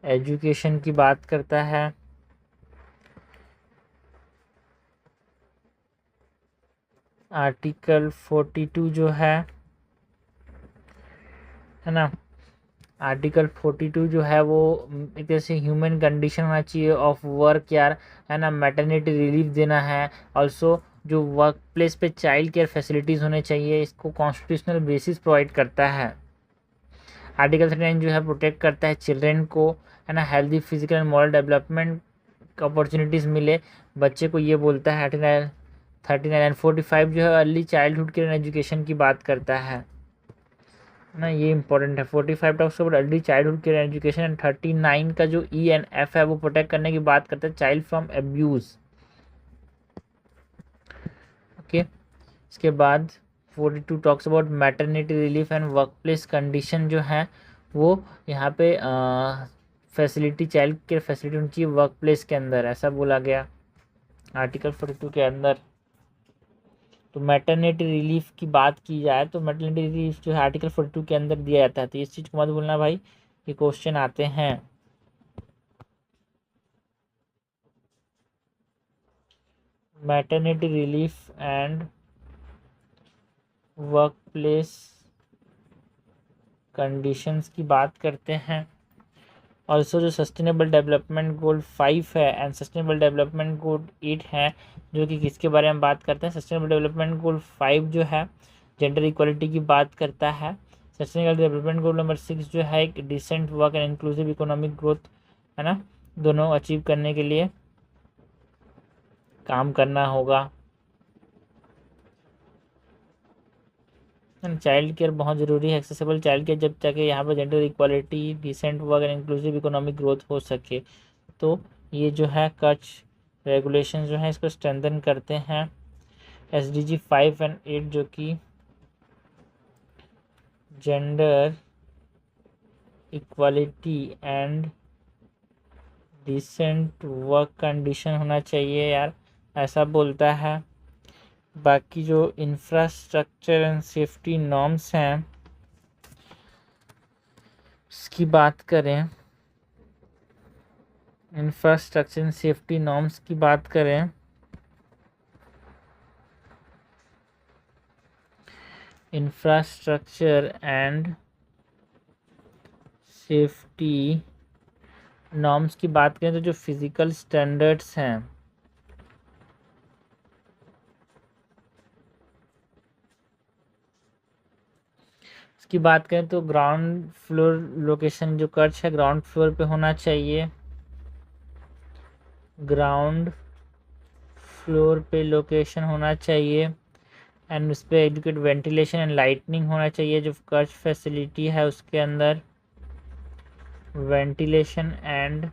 education की बात करता है। आर्टिकल 42 जो है ना, आर्टिकल 42 जो है वो एक तरह से ह्यूमन कंडीशन होना चाहिए ऑफ वर्क यार, है ना। मैटरनिटी रिलीफ देना है। ऑल्सो जो वर्क प्लेस पे चाइल्ड केयर फैसिलिटीज़ होने चाहिए, इसको कॉन्स्टिट्यूशनल बेसिस प्रोवाइड करता है। आर्टिकल 39 जो है प्रोटेक्ट करता है चिल्ड्रेन को, है ना, healthy physical and moral development opportunities मिले बच्चे को, ये बोलता है। 39 एंड 45 जो है early childhood care and education की बात करता है ना, ये इंपॉर्टेंट है। 45 talks about early childhood care and education and 39 का जो ई एंड एफ है वो प्रोटेक्ट करने की बात करता है चाइल्ड फ्रॉम एब्यूज़। ओके, इसके बाद 42 talks about maternity relief and work place condition जो है वो यहाँ पे फैसिलिटी, चाइल्ड केयर फैसिलिटी होनी चाहिए वर्क प्लेस के अंदर, ऐसा बोला गया आर्टिकल 42 के अंदर। तो मैटरनिटी रिलीफ की बात की जाए तो मैटरनिटी रिलीफ जो है आर्टिकल 42 के अंदर दिया जाता है, तो इस चीज़ को मत भूलना भाई, ये क्वेश्चन आते हैं। Maternity relief and work place conditions की बात करते हैं। ऑल्सो जो सस्टेनेबल डेवलपमेंट गोल 5 है एंड सस्टेनेबल डेवलपमेंट गोल 8 है, जो कि किसके बारे में बात करते हैं। सस्टेनेबल डेवलपमेंट गोल 5 जो है जेंडर इक्वलिटी की बात करता है। सस्टेनेबल डेवलपमेंट गोल नंबर 6 जो है एक decent work and inclusive economic growth, है ना, दोनों अचीव करने के लिए काम करना होगा। चाइल्ड केयर बहुत ज़रूरी है, एक्सेसिबल चाइल्ड केयर, जब तक यहाँ पर gender equality, decent work and inclusive economic growth हो सके। तो ये जो है कुछ रेगुलेशन जो है इसको स्ट्रेंथन करते हैं। SDG 5 एंड 8 जो कि gender equality and decent work condition होना चाहिए यार, ऐसा बोलता है। बाकी जो इंफ्रास्ट्रक्चर एंड सेफ्टी नॉर्म्स हैं इसकी बात करें, इंफ्रास्ट्रक्चर एंड सेफ्टी नॉर्म्स की बात करें, इंफ्रास्ट्रक्चर एंड सेफ्टी नॉर्म्स की बात करें तो जो फिज़िकल स्टैंडर्ड्स हैं, इसकी बात करें तो ग्राउंड फ्लोर लोकेशन, जो कर्च है ग्राउंड फ्लोर पे होना चाहिए। ग्राउंड फ्लोर पे लोकेशन होना चाहिए एंड उस पर एडुकेट वेंटिलेशन एंड लाइटनिंग होना चाहिए। जो कर्च फैसिलिटी है उसके अंदर वेंटिलेशन एंड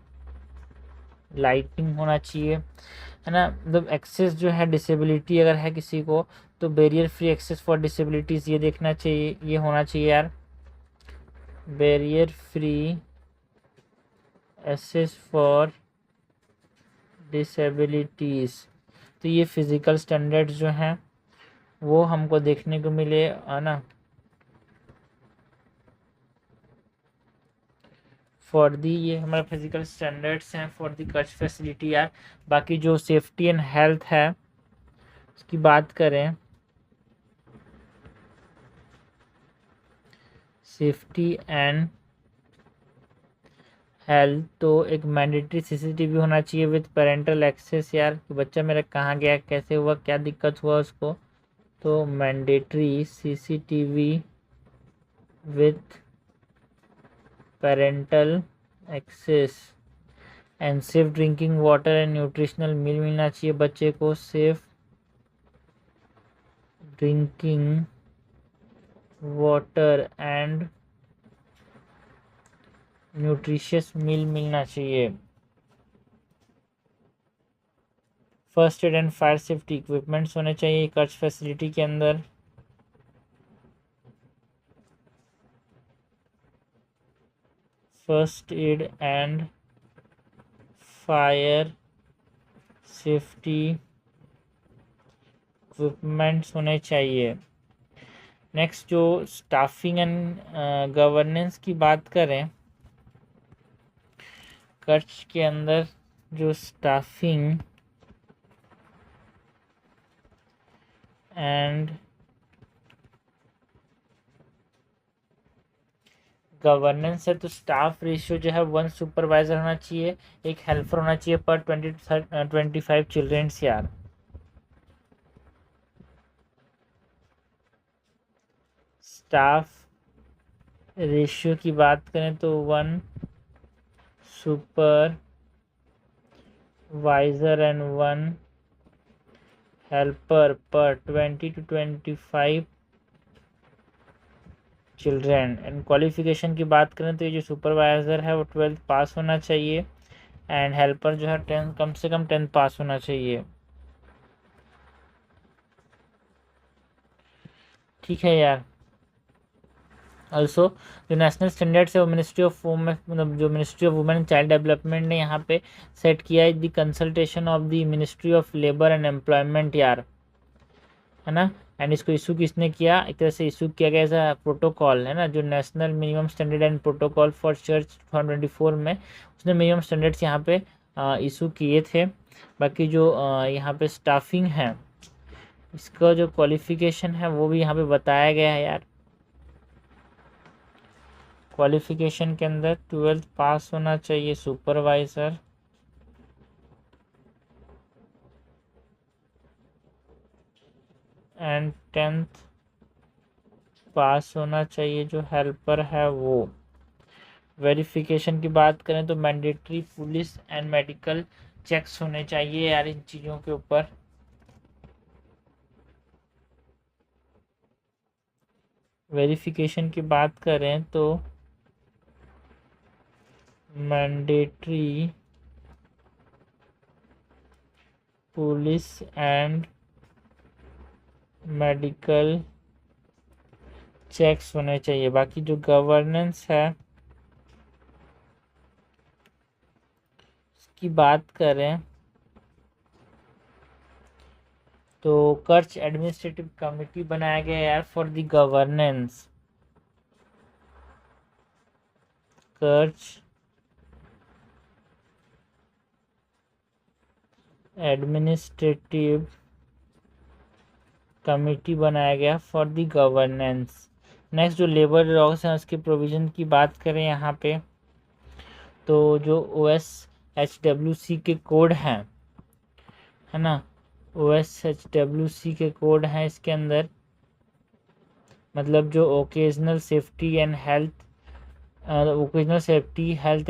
लाइटिंग होना चाहिए, है ना। मतलब एक्सेस जो है डिसेबिलिटी अगर है किसी को तो barrier free access for disabilities ये देखना चाहिए, ये होना चाहिए यार, barrier free access for disabilities. तो ये फिज़िकल स्टैंडर्ड्स जो हैं वो हमको देखने को मिले, है ना, फॉर दी, ये हमारे फिजिकल स्टैंडर्ड्स हैं फॉर दी कच फैसिलिटी यार। बाकी जो सेफ्टी एंड हेल्थ है उसकी बात करें, सेफ्टी एंड हेल्थ तो एक मैंडेटरी CCTV होना चाहिए विथ पेरेंटल एक्सेस यार, कि बच्चा मेरा कहाँ गया, कैसे हुआ, क्या दिक्कत हुआ उसको। तो mandatory CCTV with parental access and safe drinking water and nutritional meal मिलना चाहिए बच्चे को। Safe drinking water and nutritious meal मिलना चाहिए। First aid and fire safety equipments होने चाहिए कर्च फैसिलिटी के अंदर। First aid and fire safety equipments होने चाहिए। नेक्स्ट जो स्टाफिंग एंड गवर्नेंस की बात करें, कच्छ के अंदर जो स्टाफिंग एंड गवर्नेंस है तो स्टाफ रेशियो जो है 1 सुपरवाइजर होना चाहिए, एक हेल्पर होना चाहिए पर 25 चिल्ड्रेंस यार। स्टाफ रेशियो की बात करें तो 1 सुपरवाइजर एंड 1 हेल्पर पर 20 to 25 चिल्ड्रेन। एंड क्वालिफिकेशन की बात करें तो ये जो सुपरवाइज़र है वो 12th पास होना चाहिए एंड हेल्पर जो है 10 कम से कम 10th पास होना चाहिए। ठीक है यार। ऑल्सो जो नेशनल स्टैंडर्ड्स है वो मिनिस्ट्री ऑफ वुमेन, मतलब जो ministry of women and child development ने यहाँ पे सेट किया है, the consultation of the ministry of labour and employment यार, है ना। एंड इसको इशू किसने किया, एक तरह से इशू किया गया ऐसा प्रोटोकॉल है ना, जो national minimum standard and protocol for church 2024 में उसने मिनिमम स्टैंडर्ड्स यहाँ पे इशू किए थे। बाकी जो यहाँ पे स्टाफिंग है इसका जो क्वालिफिकेशन है वो भी यहाँ पे बताया गया है यार। क्वालिफिकेशन के अंदर 12th पास होना चाहिए सुपरवाइज़र एंड 10th पास होना चाहिए जो हेल्पर है वो। वेरिफिकेशन की बात करें तो mandatory police and medical checks होने चाहिए यार इन चीज़ों के ऊपर। वेरिफिकेशन की बात करें तो mandatory police and medical checks होने चाहिए। बाकी जो गवर्नेंस है उसकी बात करें तो कच्छ एडमिनिस्ट्रेटिव कमिटी बनाया गया यार for the governance. Kutch administrative committee बनाया गया फॉर द गवर्नेंस। नेक्स्ट जो लेबर लॉज हैं उसके प्रोविज़न की बात करें यहाँ पे तो जो OSHWC के कोड हैं, है ना, OSHWC के कोड हैं इसके अंदर, मतलब जो occasional safety and health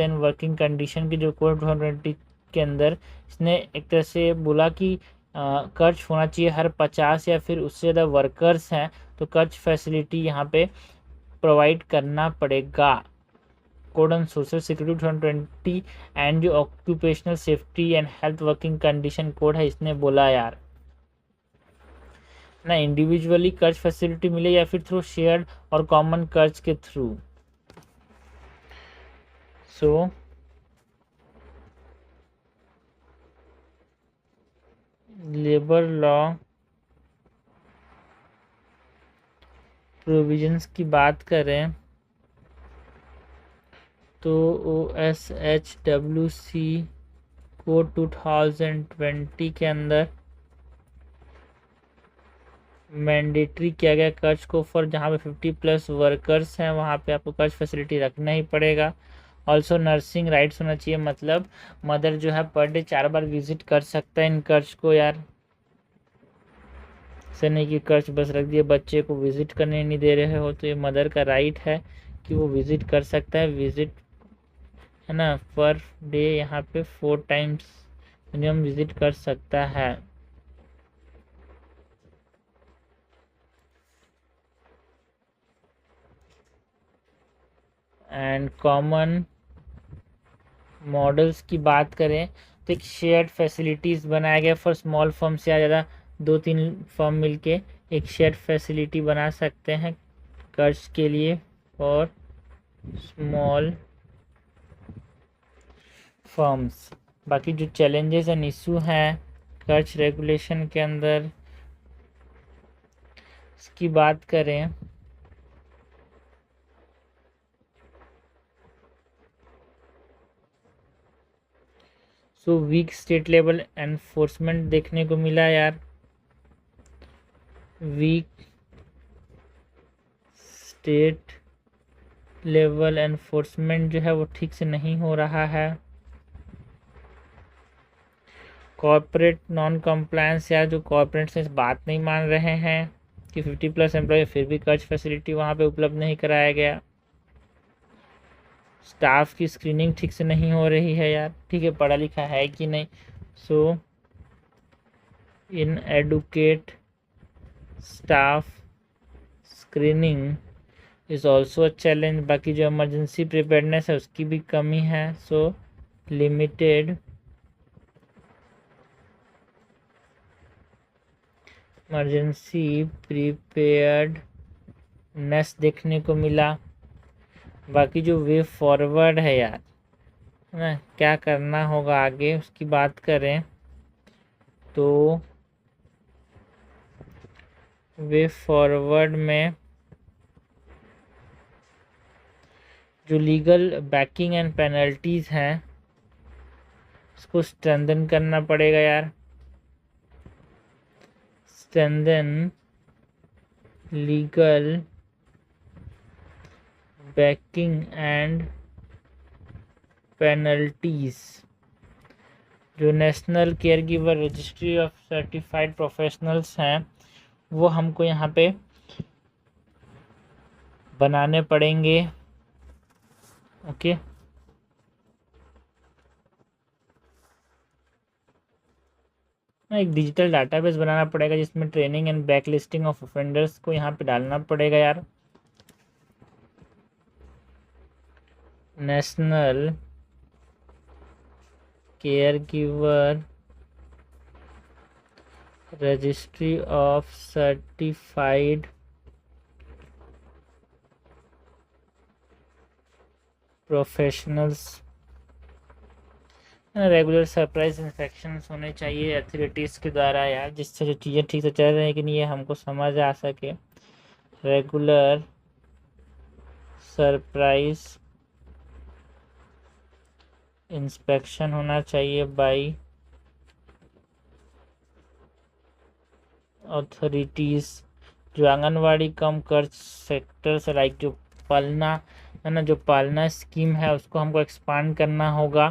and working condition की जो कोड 2020 के अंदर इसने एक तरह से बोला कि कर्ज होना चाहिए हर 50 या फिर उससे ज़्यादा वर्कर्स हैं तो कर्ज फैसिलिटी यहाँ पे प्रोवाइड करना पड़ेगा। Code on social security 2020 and जो occupational safety and health working condition code है इसने बोला यार ना, इंडिविजुअली कर्ज फैसिलिटी मिले या फिर थ्रू शेयर्ड और कॉमन कर्ज के through. So labour law provisions की बात करें तो OSHWC कोड 2020 के अंदर मैंडेटरी किया गया कर्ज को फॉर जहाँ पे 50+ वर्कर्स हैं वहाँ पे आपको कर्ज फैसिलिटी रखना ही पड़ेगा। ऑल्सो नर्सिंग राइट्स होना चाहिए, मतलब मदर जो है पर डे 4 बार विजिट कर सकता है इन कर्ज को यार, ऐसा नहीं कि कर्ज बस रख दिए बच्चे को विजिट करने नहीं दे रहे हो, तो ये मदर का राइट है कि वो विजिट कर सकता है, विजिट है ना, पर डे यहाँ पे 4 टाइम्स मिनिमम विजिट कर सकता है। एंड कॉमन मॉडल्स की बात करें तो एक शेयर्ड फैसिलिटीज़ बनाया गया फॉर स्मॉल फर्म्स या ज़्यादा 2-3 फर्म मिलके एक शेयर्ड फैसिलिटी बना सकते हैं कर्ज के लिए फॉर स्मॉल फर्म्स। बाकी जो चैलेंजेस एंड इशू हैं कर्ज रेगुलेशन के अंदर, इसकी बात करें so weak state level enforcement देखने को मिला यार। वीक स्टेट लेवल एनफोर्समेंट जो है वो ठीक से नहीं हो रहा है। कॉर्पोरेट नॉन कंप्लायंस, या जो कॉर्पोरेट से इस बात नहीं मान रहे हैं कि 50+ एम्प्लॉय, फिर भी कर्ज फैसिलिटी वहाँ पे उपलब्ध नहीं कराया गया। स्टाफ की स्क्रीनिंग ठीक से नहीं हो रही है यार, ठीक है पढ़ा लिखा है कि नहीं। So inadequate staff screening is also a challenge. बाकी जो इमरजेंसी प्रिपेयर्डनेस है उसकी भी कमी है। सो लिमिटेड इमरजेंसी प्रिपेयर्डनेस देखने को मिला। बाकी जो वे फॉरवर्ड है यार, है ना, क्या करना होगा आगे उसकी बात करें तो वे फॉरवर्ड में जो लीगल बैकिंग एंड पेनल्टीज़ हैं उसको स्ट्रेंथन करना पड़ेगा यार। Strengthen legal backing and penalties. जो national care giver registry of certified professionals हैं वो हमको यहाँ पे बनाने पड़ेंगे। ओके, एक डिजिटल डाटाबेस बनाना पड़ेगा जिसमें training and back listing of offenders को यहाँ पे डालना पड़ेगा यार। National care giver registry of certified professionals, regular surprise inspection होने चाहिए अथॉरिटीज़ के द्वारा यार, जिससे जो चीज़ें ठीक से चल रही हैं कि नहीं ये हमको समझ आ सके। रेगुलर सरप्राइज इंस्पेक्शन होना चाहिए बाय अथॉरिटीज़। जो आंगनवाड़ी कम कर्ज सेक्टर से लाइक जो पालना है ना, जो पालना स्कीम है उसको हमको एक्सपांड करना होगा,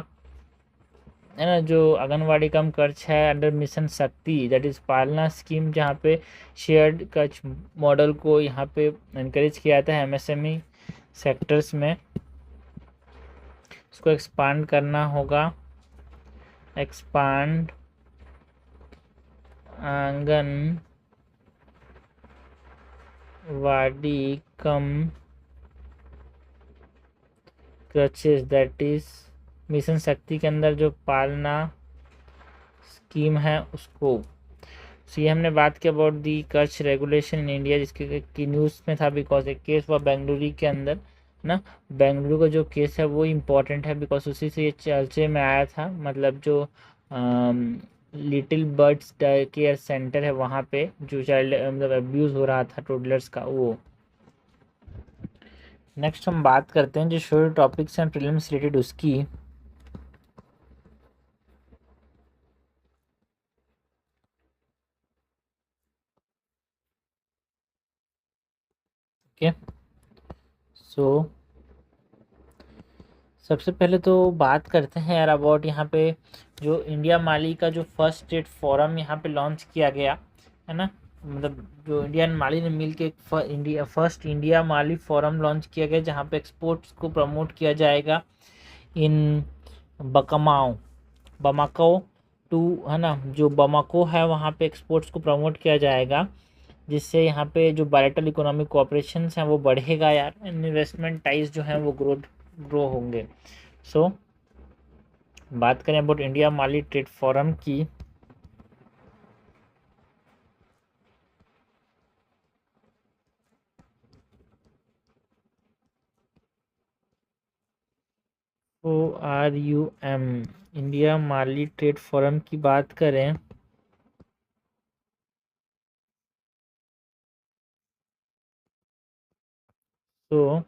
है ना। जो आंगनवाड़ी कम कर्ज है अंडर मिशन शक्ति, दैट इज़ पालना स्कीम, जहाँ पे शेयर्ड कर्ज मॉडल को यहाँ पे इनकरेज किया जाता है एमएसएमई सेक्टर्स में, इसको एक्सपांड करना होगा। Expand anganwadi come crutches, that is mission शक्ति के अंदर जो पालना स्कीम है उसको। सो ये हमने बात की अबाउट दी कर्ज रेगुलेशन इन इंडिया, जिसके की न्यूज़ में था बिकॉज एक केस हुआ बेंगलुरु के अंदर ना। बेंगलुरु का जो केस है वो इम्पोर्टेंट है बिकॉज उसी से ये चर्चे में आया था। मतलब जो लिटिल बर्ड्स केयर सेंटर है वहाँ पे जो चाइल्ड मतलब अब्यूज़ हो रहा था टोडलर्स का, वो। नेक्स्ट हम बात करते हैं जो शोर्ट टॉपिक्स हैं प्रीलिम्स रिलेटेड उसकी। ओके, सो सबसे पहले तो बात करते हैं यार अबाउट यहाँ पे जो इंडिया माली का जो फर्स्ट स्टेट फोरम यहाँ पे लॉन्च किया गया है ना। मतलब जो इंडियन माली ने मिल के फर्स्ट इंडिया माली फोरम लॉन्च किया गया जहाँ पे एक्सपोर्ट्स को प्रमोट किया जाएगा इन बकमाओ बमाको टू, है ना। जो बमाको है वहाँ पे एक्सपोर्ट्स को प्रमोट किया जाएगा जिससे यहाँ पे जो बायलेटरल इकोनॉमिक कोऑपरेशन हैं वो बढ़ेगा यार, इन्वेस्टमेंट टाइज जो हैं वो ग्रो होंगे। सो बात करें about India Mali trade forum की, ORUM इंडिया माली ट्रेड फोरम की बात करें तो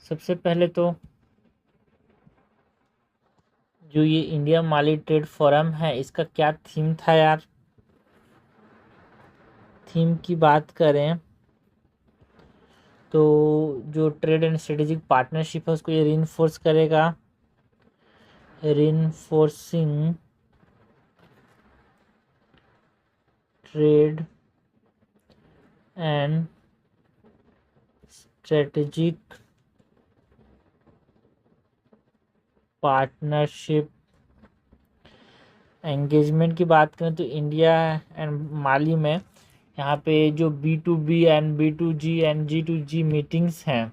सबसे पहले तो जो ये इंडिया माली ट्रेड फोरम है इसका क्या थीम था यार। थीम की बात करें तो जो ट्रेड एंड स्ट्रेटेजिक पार्टनरशिप है उसको ये रीइंफोर्स करेगा। Reinforcing trade and strategic partnership engagement की बात करें तो इंडिया एंड माली में यहाँ पे जो B2B and B2G and G2G meetings हैं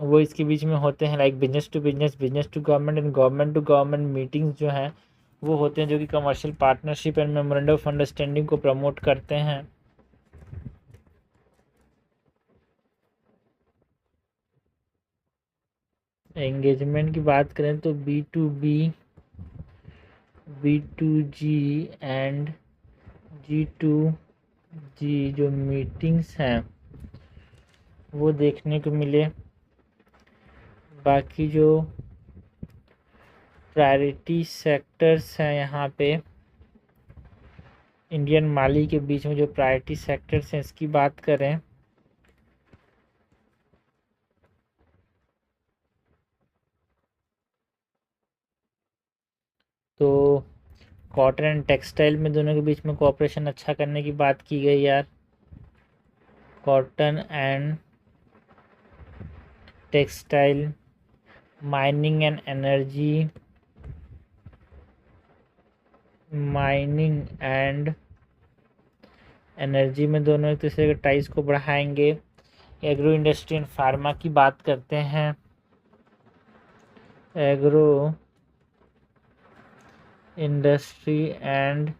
वो इसके बीच में होते हैं, like business to business, business to government and government to government meetings जो हैं वो होते हैं, जो कि commercial partnership and memorandum of understanding को प्रमोट करते हैं। एंगेजमेंट की बात करें तो B2B B2G एंड G2G जो मीटिंग्स हैं वो देखने को मिले। बाकी जो प्रायोरिटी सेक्टर्स हैं यहाँ पे इंडियन माली के बीच में, जो प्रायोरिटी सेक्टर्स हैं इसकी बात करें तो कॉटन एंड टेक्सटाइल में दोनों के बीच में कोऑपरेशन अच्छा करने की बात की गई यार। Cotton and textile, mining and energy, mining and energy में दोनों एक दूसरे के टाइज को बढ़ाएंगे। एग्रो इंडस्ट्री एंड फार्मा की बात करते हैं। एग्रो इंडस्ट्री एंड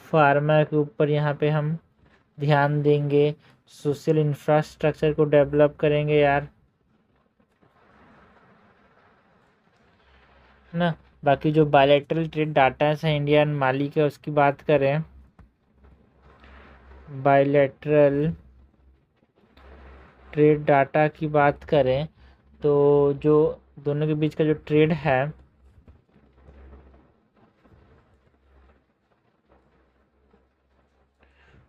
फार्मा के ऊपर यहाँ पे हम ध्यान देंगे। सोशल इंफ्रास्ट्रक्चर को डेवलप करेंगे यार, है ना। बाकी जो बायलैटरल ट्रेड डाटा है इंडिया एंड माली के उसकी बात करें, बायलैटरल ट्रेड डाटा की बात करें तो जो दोनों के बीच का जो ट्रेड है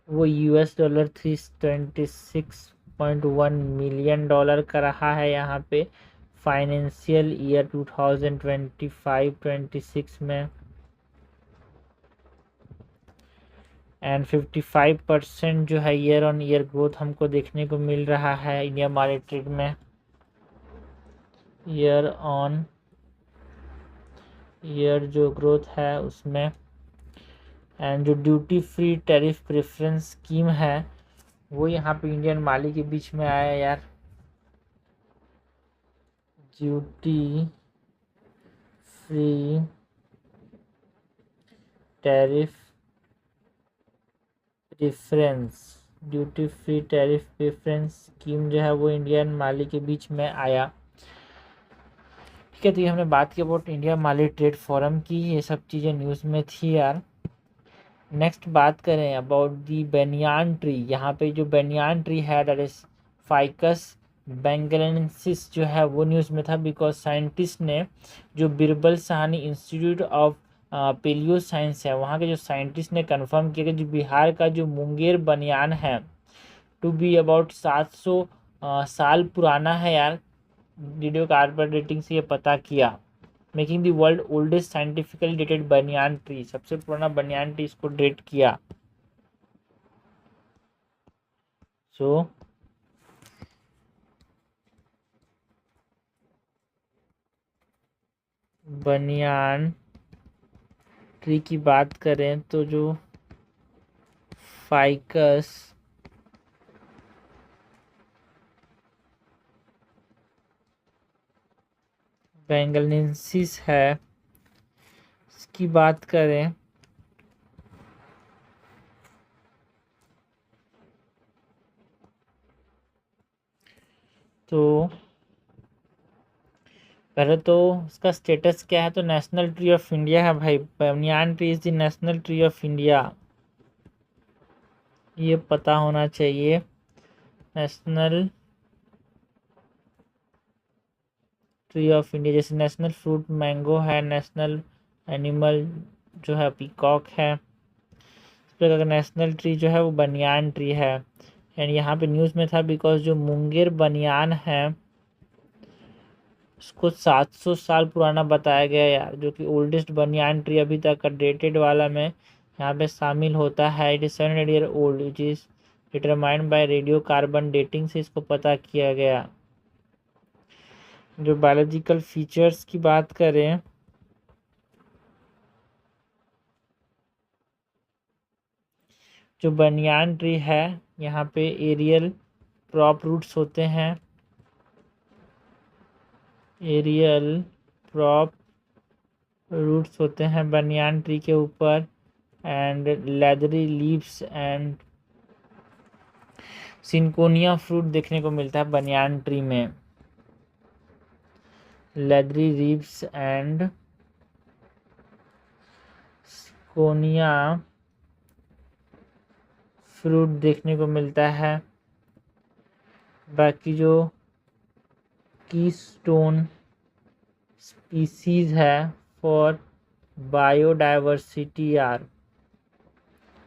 वो $326.1 मिलियन का रहा है यहाँ पे फाइनेंशियल ईयर 2025-26 में। एंड 55% जो है ईयर ऑन ईयर ग्रोथ हमको देखने को मिल रहा है इंडिया माली ट्रेड में, ईयर ऑन ईयर जो ग्रोथ है उसमें। एंड जो duty free tariff preference scheme है वो यहाँ पे इंडियन माली के बीच में आया यार। Duty free tariff preference duty free tariff preference scheme जो है वो इंडियन माली के बीच में आया। ठीक है, तो ये हमने बात की about India Mali trade forum की, ये सब चीज़ें न्यूज़ में थी यार। नेक्स्ट बात करें अबाउट दी बेनियान ट्री। यहाँ पे जो बेनियान ट्री है दैट इज फाइकस बेंगलेंसिस जो है वो न्यूज़ में था, बिकॉज साइंटिस्ट ने जो Birbal Sahni institute of paleo science है वहाँ के जो साइंटिस्ट ने कंफर्म किया कि जो बिहार का जो मुंगेर बनियान है टू बी अबाउट 700 साल पुराना है यार। रेडियो कार्बन डेटिंग से ये पता किया, making the world oldest scientifically dated banyan tree. सबसे पुराना बनियान ट्री इसको डेट किया। सो बनियान ट्री की बात करें तो जो फाइकस बेंगलेंसिस है इसकी बात करें तो पहले तो उसका स्टेटस क्या है, तो नेशनल ट्री ऑफ इंडिया है भाई। Banyan tree is the national tree of India, ये पता होना चाहिए। नेशनल ट्री ऑफ इंडिया, जैसे नेशनल फ्रूट मैंगो है, नेशनल एनिमल जो है पीकॉक है, इस प्रकार का नेशनल ट्री जो है वो बनियान ट्री है। एंड यहाँ पे न्यूज़ में था बिकॉज जो मुंगेर बनियान है उसको 700 साल पुराना बताया गया यार, जो कि ओल्डेस्ट बनियान ट्री अभी तक का डेटेड वाला में यहाँ पे शामिल होता है। It is 700 year old which is determined by radio carbon dating से इसको पता किया गया। जो बायोलॉजिकल फीचर्स की बात करें, जो बनियान ट्री है यहाँ पे एरियल क्रॉप रूट्स होते हैं, एरियल क्रॉप रूट्स होते हैं बनियान ट्री के ऊपर, and leathery leaves and syconia fruit देखने को मिलता है बनियान ट्री में। Leathery leaves and syconia fruit देखने को मिलता है। बाकी जो कीस्टोन स्पीसीज है फॉर बायोडाइवर्सिटी यार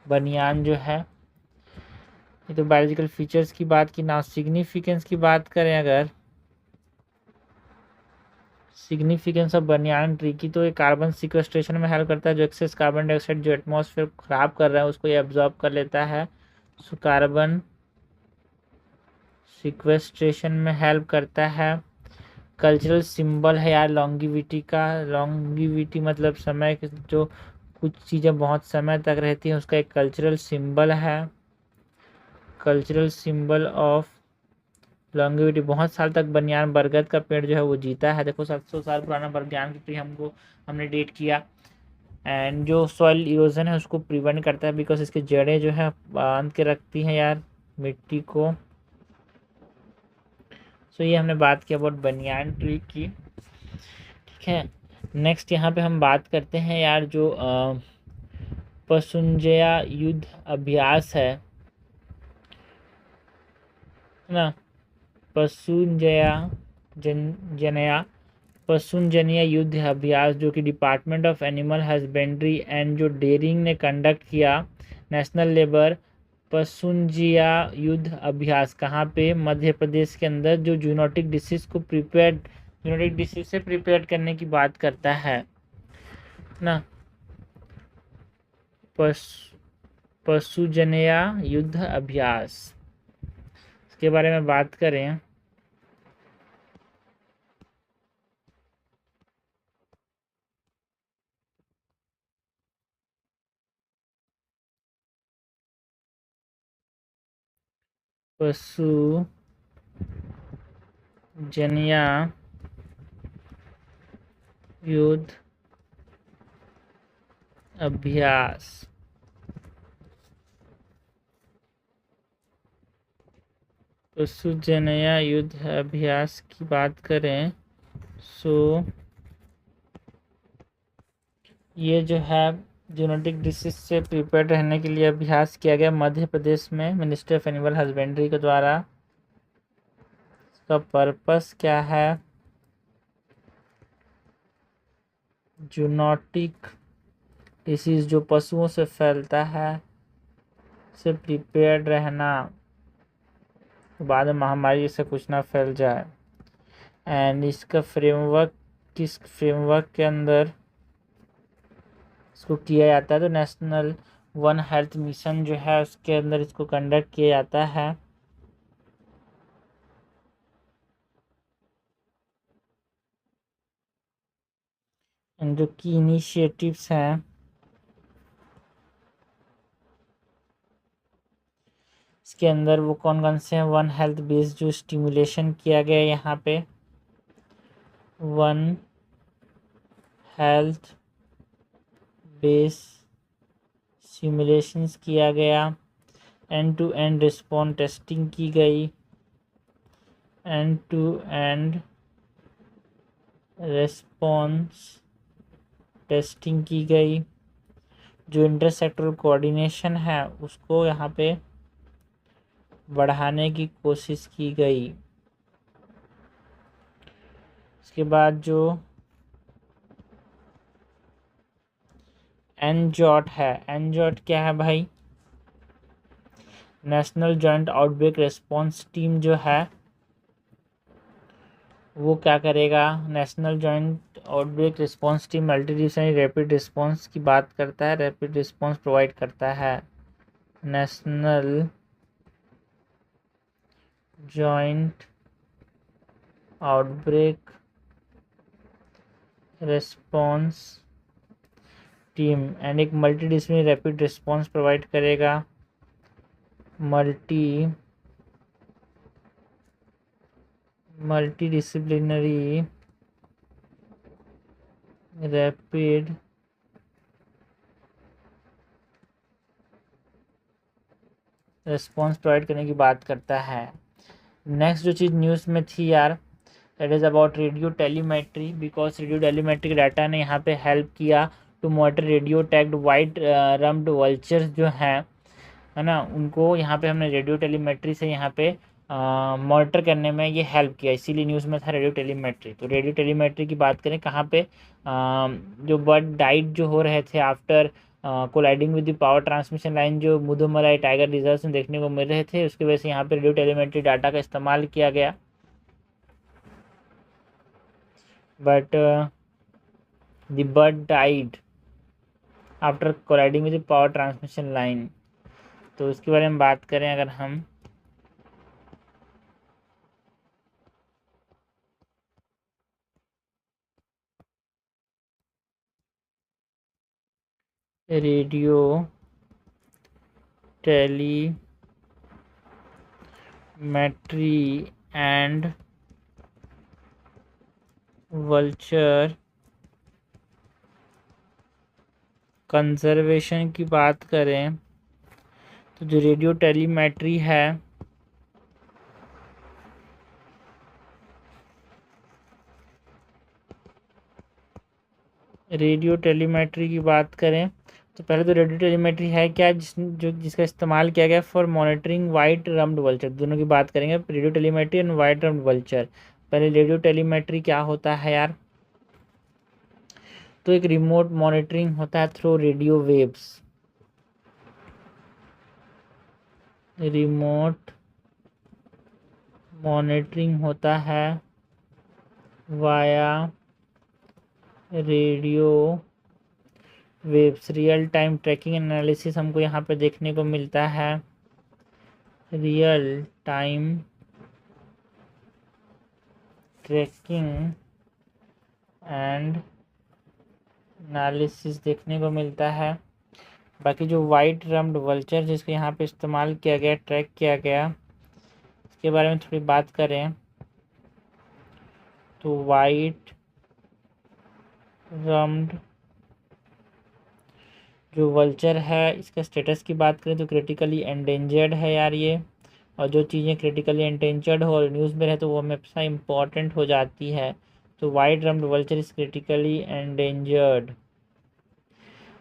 बनियान जो है। ये तो बायोलॉजिकल फीचर्स की बात की ना। सिग्निफिकेंस की बात करें अगर, सिग्निफिकेंस ऑफ बनियान ट्री की, तो ये कार्बन सिक्वेस्ट्रेशन में हेल्प करता है। जो एक्सेस कार्बन डाइऑक्साइड जो एटमॉस्फेयर खराब कर रहा है उसको ये एब्जॉर्ब कर लेता है, सो कार्बन सिक्वेस्ट्रेशन में हेल्प करता है। कल्चरल सिंबल है यार लॉन्गिविटी का। लॉन्गिविटी मतलब समय जो कुछ चीज़ें बहुत समय तक रहती हैं उसका एक कल्चरल सिंबल है। कल्चरल सिंबल ऑफ लॉन्गिविटी, बहुत साल तक बनियान बरगद का पेड़ जो है वो जीता है। देखो 700 साल पुराना बनियान की ट्री हमने डेट किया। एंड जो सॉइल इरोजन है उसको प्रिवेंट करता है बिकॉज इसकी जड़ें जो है बांध के रखती हैं यार मिट्टी को। सो ये हमने बात की अबाउट बनियान ट्री की, ठीक है। नेक्स्ट यहाँ पे हम बात करते हैं यार जो पसुंजया युद्ध अभ्यास है ना। पसुंजया जनया पशुजन्य युद्ध अभ्यास जो कि department of animal husbandry and जो डेयरिंग ने कंडक्ट किया नेशनल लेबर पशुंजिया युद्ध अभ्यास कहाँ पे, मध्य प्रदेश के अंदर, जो जूनोटिक डिसीज को जूनोटिक डिसीज से प्रिपेयर करने की बात करता है ना। पशुजन्य युद्ध अभ्यास इसके बारे में बात करें, पशुजन्य युद्ध अभ्यास, पशुजन्य युद्ध अभ्यास की बात करें, सो ये जो है जेनेटिक डिसीज से प्रिपेयर रहने के लिए अभ्यास किया गया मध्य प्रदेश में मिनिस्ट्री ऑफ एनिमल हस्बेंड्री के द्वारा। इसका पर्पस क्या है, जूनोटिक डिसीज जो पशुओं से फैलता है से प्रिपेयर रहना, बाद में महामारी से कुछ ना फैल जाए। एंड इसका फ्रेमवर्क किस फ्रेमवर्क के अंदर इसको किया जाता है, तो नेशनल वन हेल्थ मिशन जो है उसके अंदर इसको कंडक्ट किया जाता है। जो की इनिशिएटिव्स हैं इसके अंदर वो कौन कौन से हैं, वन हेल्थ बेस्ड जो स्टिमुलेशन किया गया यहाँ पे, वन हेल्थ बेस सिमुलेशंस किया गया, end to end response testing की गई, end to end response testing की गई। जो इंटर सेक्टरल कोऑर्डिनेशन है उसको यहाँ पे बढ़ाने की कोशिश की गई। इसके बाद जो एनजॉट है, एनजॉट क्या है भाई? National joint outbreak response team जो है वो क्या करेगा? National joint outbreak response team multidisciplinary rapid response की बात करता है, रैपिड रिस्पॉन्स प्रोवाइड करता है। National joint outbreak response team and एक मल्टीडिसिप्लिनरी रैपिड रिस्पॉन्स प्रोवाइड करेगा। मल्टीडिसिप्लिनरी रैपिड रिस्पॉन्स प्रोवाइड करने की बात करता है। नेक्स्ट जो चीज़ न्यूज़ में थी यार, that is about radio telemetry, because radio telemetry data ने यहाँ पे हेल्प किया to monitor radio tagged white rumped vultures जो हैं, है ना, उनको यहाँ पे हमने रेडियो टेलीमेट्री से यहाँ पे मॉनिटर करने में ये हेल्प किया, इसीलिए न्यूज़ में था रेडियो टेलीमेट्री। तो रेडियो टेलीमेट्री की बात करें कहाँ पे, जो बर्ड डाइट जो हो रहे थे after colliding with the power transmission line, जो मुदुमलाई टाइगर रिजर्व में देखने को मिल रहे थे, उसकी वजह से यहाँ पे रेडियो टेलीमेट्री डाटा का इस्तेमाल किया गया। But the bird died after colliding with the power transmission line. तो उसके बारे में बात करें अगर हम, radio telemetry and vulture conservation की बात करें तो जो रेडियो टेलीमेट्री है, रेडियो टेलीमेट्री की बात करें तो पहले तो रेडियो टेलीमेट्री है क्या, जिसका इस्तेमाल किया गया for monitoring white rumped vulture. दोनों की बात करेंगे, radio telemetry and white rumped vulture. पहले रेडियो टेलीमेट्री क्या होता है यार? तो एक रिमोट मॉनिटरिंग होता है through radio waves, remote monitoring होता है via radio waves. Real time tracking analysis हमको यहाँ पे देखने को मिलता है, real time tracking and analysis देखने को मिलता है। बाकी जो वाइट रम्ड वल्चर जिसको यहाँ पे इस्तेमाल किया गया, ट्रैक किया गया, इसके बारे में थोड़ी बात करें तो वाइट रम्ड जो वल्चर है इसका स्टेटस की बात करें तो क्रिटिकली एंडेंजर्ड है यार ये। और जो चीज़ें क्रिटिकली एंडेंजर्ड हो और न्यूज़ में रहे तो वो हमेशा इम्पॉर्टेंट हो जाती है। तो white rumped vulture is critically endangered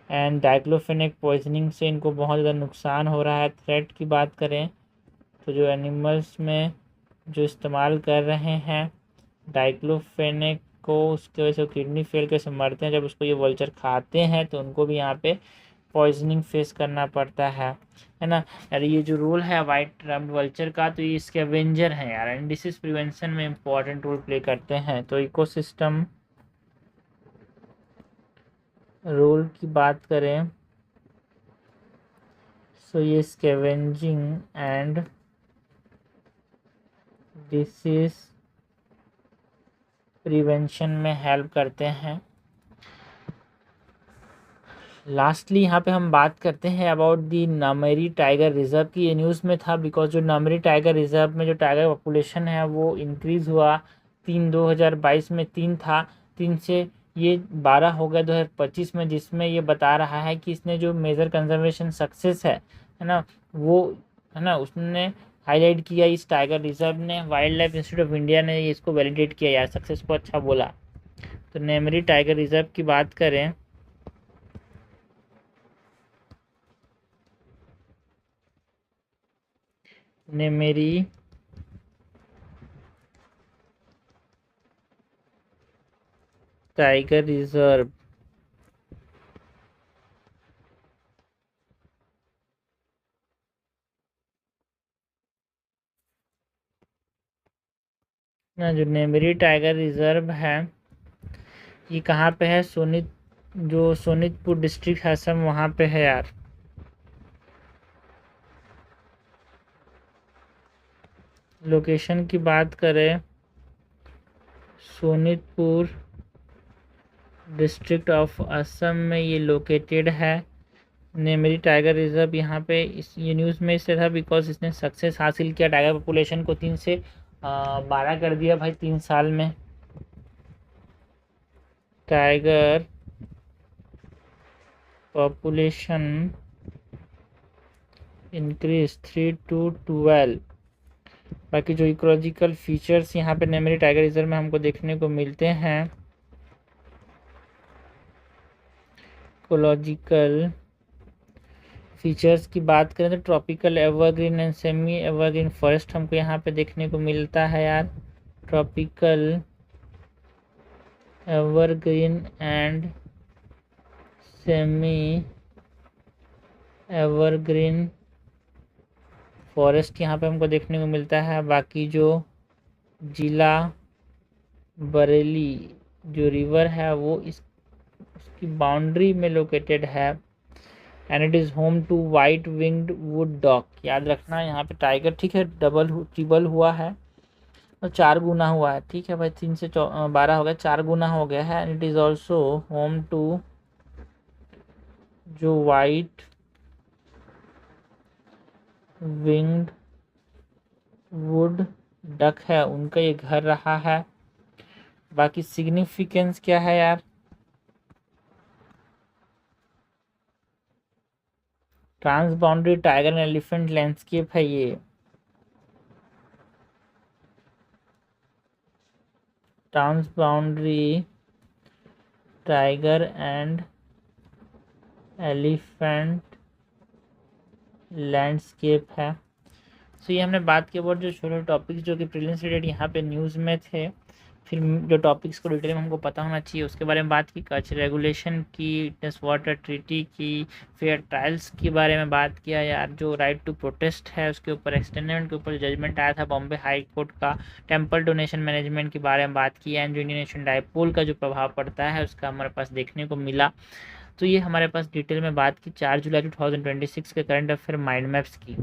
and diclofenac poisoning से इनको बहुत ज़्यादा नुकसान हो रहा है। थ्रेट की बात करें तो जो एनिमल्स में जो इस्तेमाल कर रहे हैं डाइक्लोफेनेक को, उसकी वजह से किडनी फेल कैसे मरते हैं जब उसको ये वल्चर खाते हैं, तो उनको भी यहाँ पे पॉइजनिंग फेस करना पड़ता है ना। यार ये जो रोल है वाइट रम्ड वल्चर का, तो ये इसके एवेंजर हैं यार, एंड डिसीज प्रिवेंशन में इम्पॉर्टेंट रोल प्ले करते हैं। तो इकोसिस्टम रोल की बात करें सो ये स्कैवेंजिंग एंड डिसीज प्रिवेंशन में हेल्प करते हैं। लास्टली यहाँ पे हम बात करते हैं about the Nameri tiger reserve की। ये न्यूज़ में था बिकॉज जो नामेरी टाइगर रिजर्व में जो टाइगर पॉपुलेशन है वो इंक्रीज़ हुआ। 2022 में 3 था, 3 से ये 12 हो गया 2025 में, जिसमें ये बता रहा है कि इसने जो मेजर कंजर्वेशन सक्सेस है ना, वो है ना, उसने हाईलाइट किया इस टाइगर रिजर्व ने। Wild life institute of India ने इसको वैलिडेट किया यार, सक्सेस को अच्छा बोला। तो नेमरी टाइगर रिजर्व की बात करें नेमरी टाइगर रिजर्व ना, जो नेमरी टाइगर रिजर्व है ये कहाँ पे है? जो सोनितपुर डिस्ट्रिक्ट असम वहाँ पे है यार। लोकेशन की बात करें सोनितपुर डिस्ट्रिक्ट ऑफ असम में ये लोकेटेड है। नेमरी टाइगर रिजर्व यहाँ पे ये न्यूज़ में इसलिए था बिकॉज इसने सक्सेस हासिल किया, टाइगर पॉपुलेशन को 3 से 12 कर दिया भाई 3 साल में। Tiger population increase 3 to 12। बाकी जो इकोलॉजिकल फीचर्स यहाँ पे नेमरी टाइगर रिजर्व में हमको देखने को मिलते हैं, इकोलॉजिकल फीचर्स की बात करें तो tropical evergreen and semi evergreen forest हमको यहाँ पे देखने को मिलता है यार। Tropical evergreen and semi evergreen forest यहाँ पे हमको देखने को मिलता है। बाकी जो जिला बरेली जो रिवर है वो उसकी बाउंड्री में लोकेटेड है and it is home to white winged wood duck. याद रखना यहाँ पे टाइगर ठीक है ट्रिपल हुआ है और 4 गुना हुआ है, ठीक है भाई 3 से 12 हो गया, 4 गुना हो गया है। And it is also home to जो वाइट विंग्ड वुड डक है उनका ये घर रहा है। बाकी सिग्निफिकेंस क्या है यार? Trans boundary tiger and elephant landscape है ये। Trans boundary tiger and elephant landscape है। सो ये हमने बात की अबाउट जो छोटे टॉपिक्स जो कि प्रीलिम्स रिलेटेड यहाँ पे न्यूज़ में थे। फिर जो टॉपिक्स को डिटेल में हमको पता होना चाहिए उसके बारे में बात की, कच्छ रेगुलेशन की, विटनेस वाटर ट्रीटी की, फेयर ट्रायल्स के बारे में बात किया यार। जो राइट टू प्रोटेस्ट है उसके ऊपर एक्सटेंडेंट के ऊपर जजमेंट आया था बॉम्बे हाई कोर्ट का, टेम्पल डोनेशन मैनेजमेंट के बारे में बात की एंड जो इंडियन नेशन डाइपोल का जो प्रभाव पड़ता है उसका हमारे पास देखने को मिला। तो ये हमारे पास डिटेल में बात की 4 जुलाई 2026 के करंट अफेयर माइंड मैप्स की।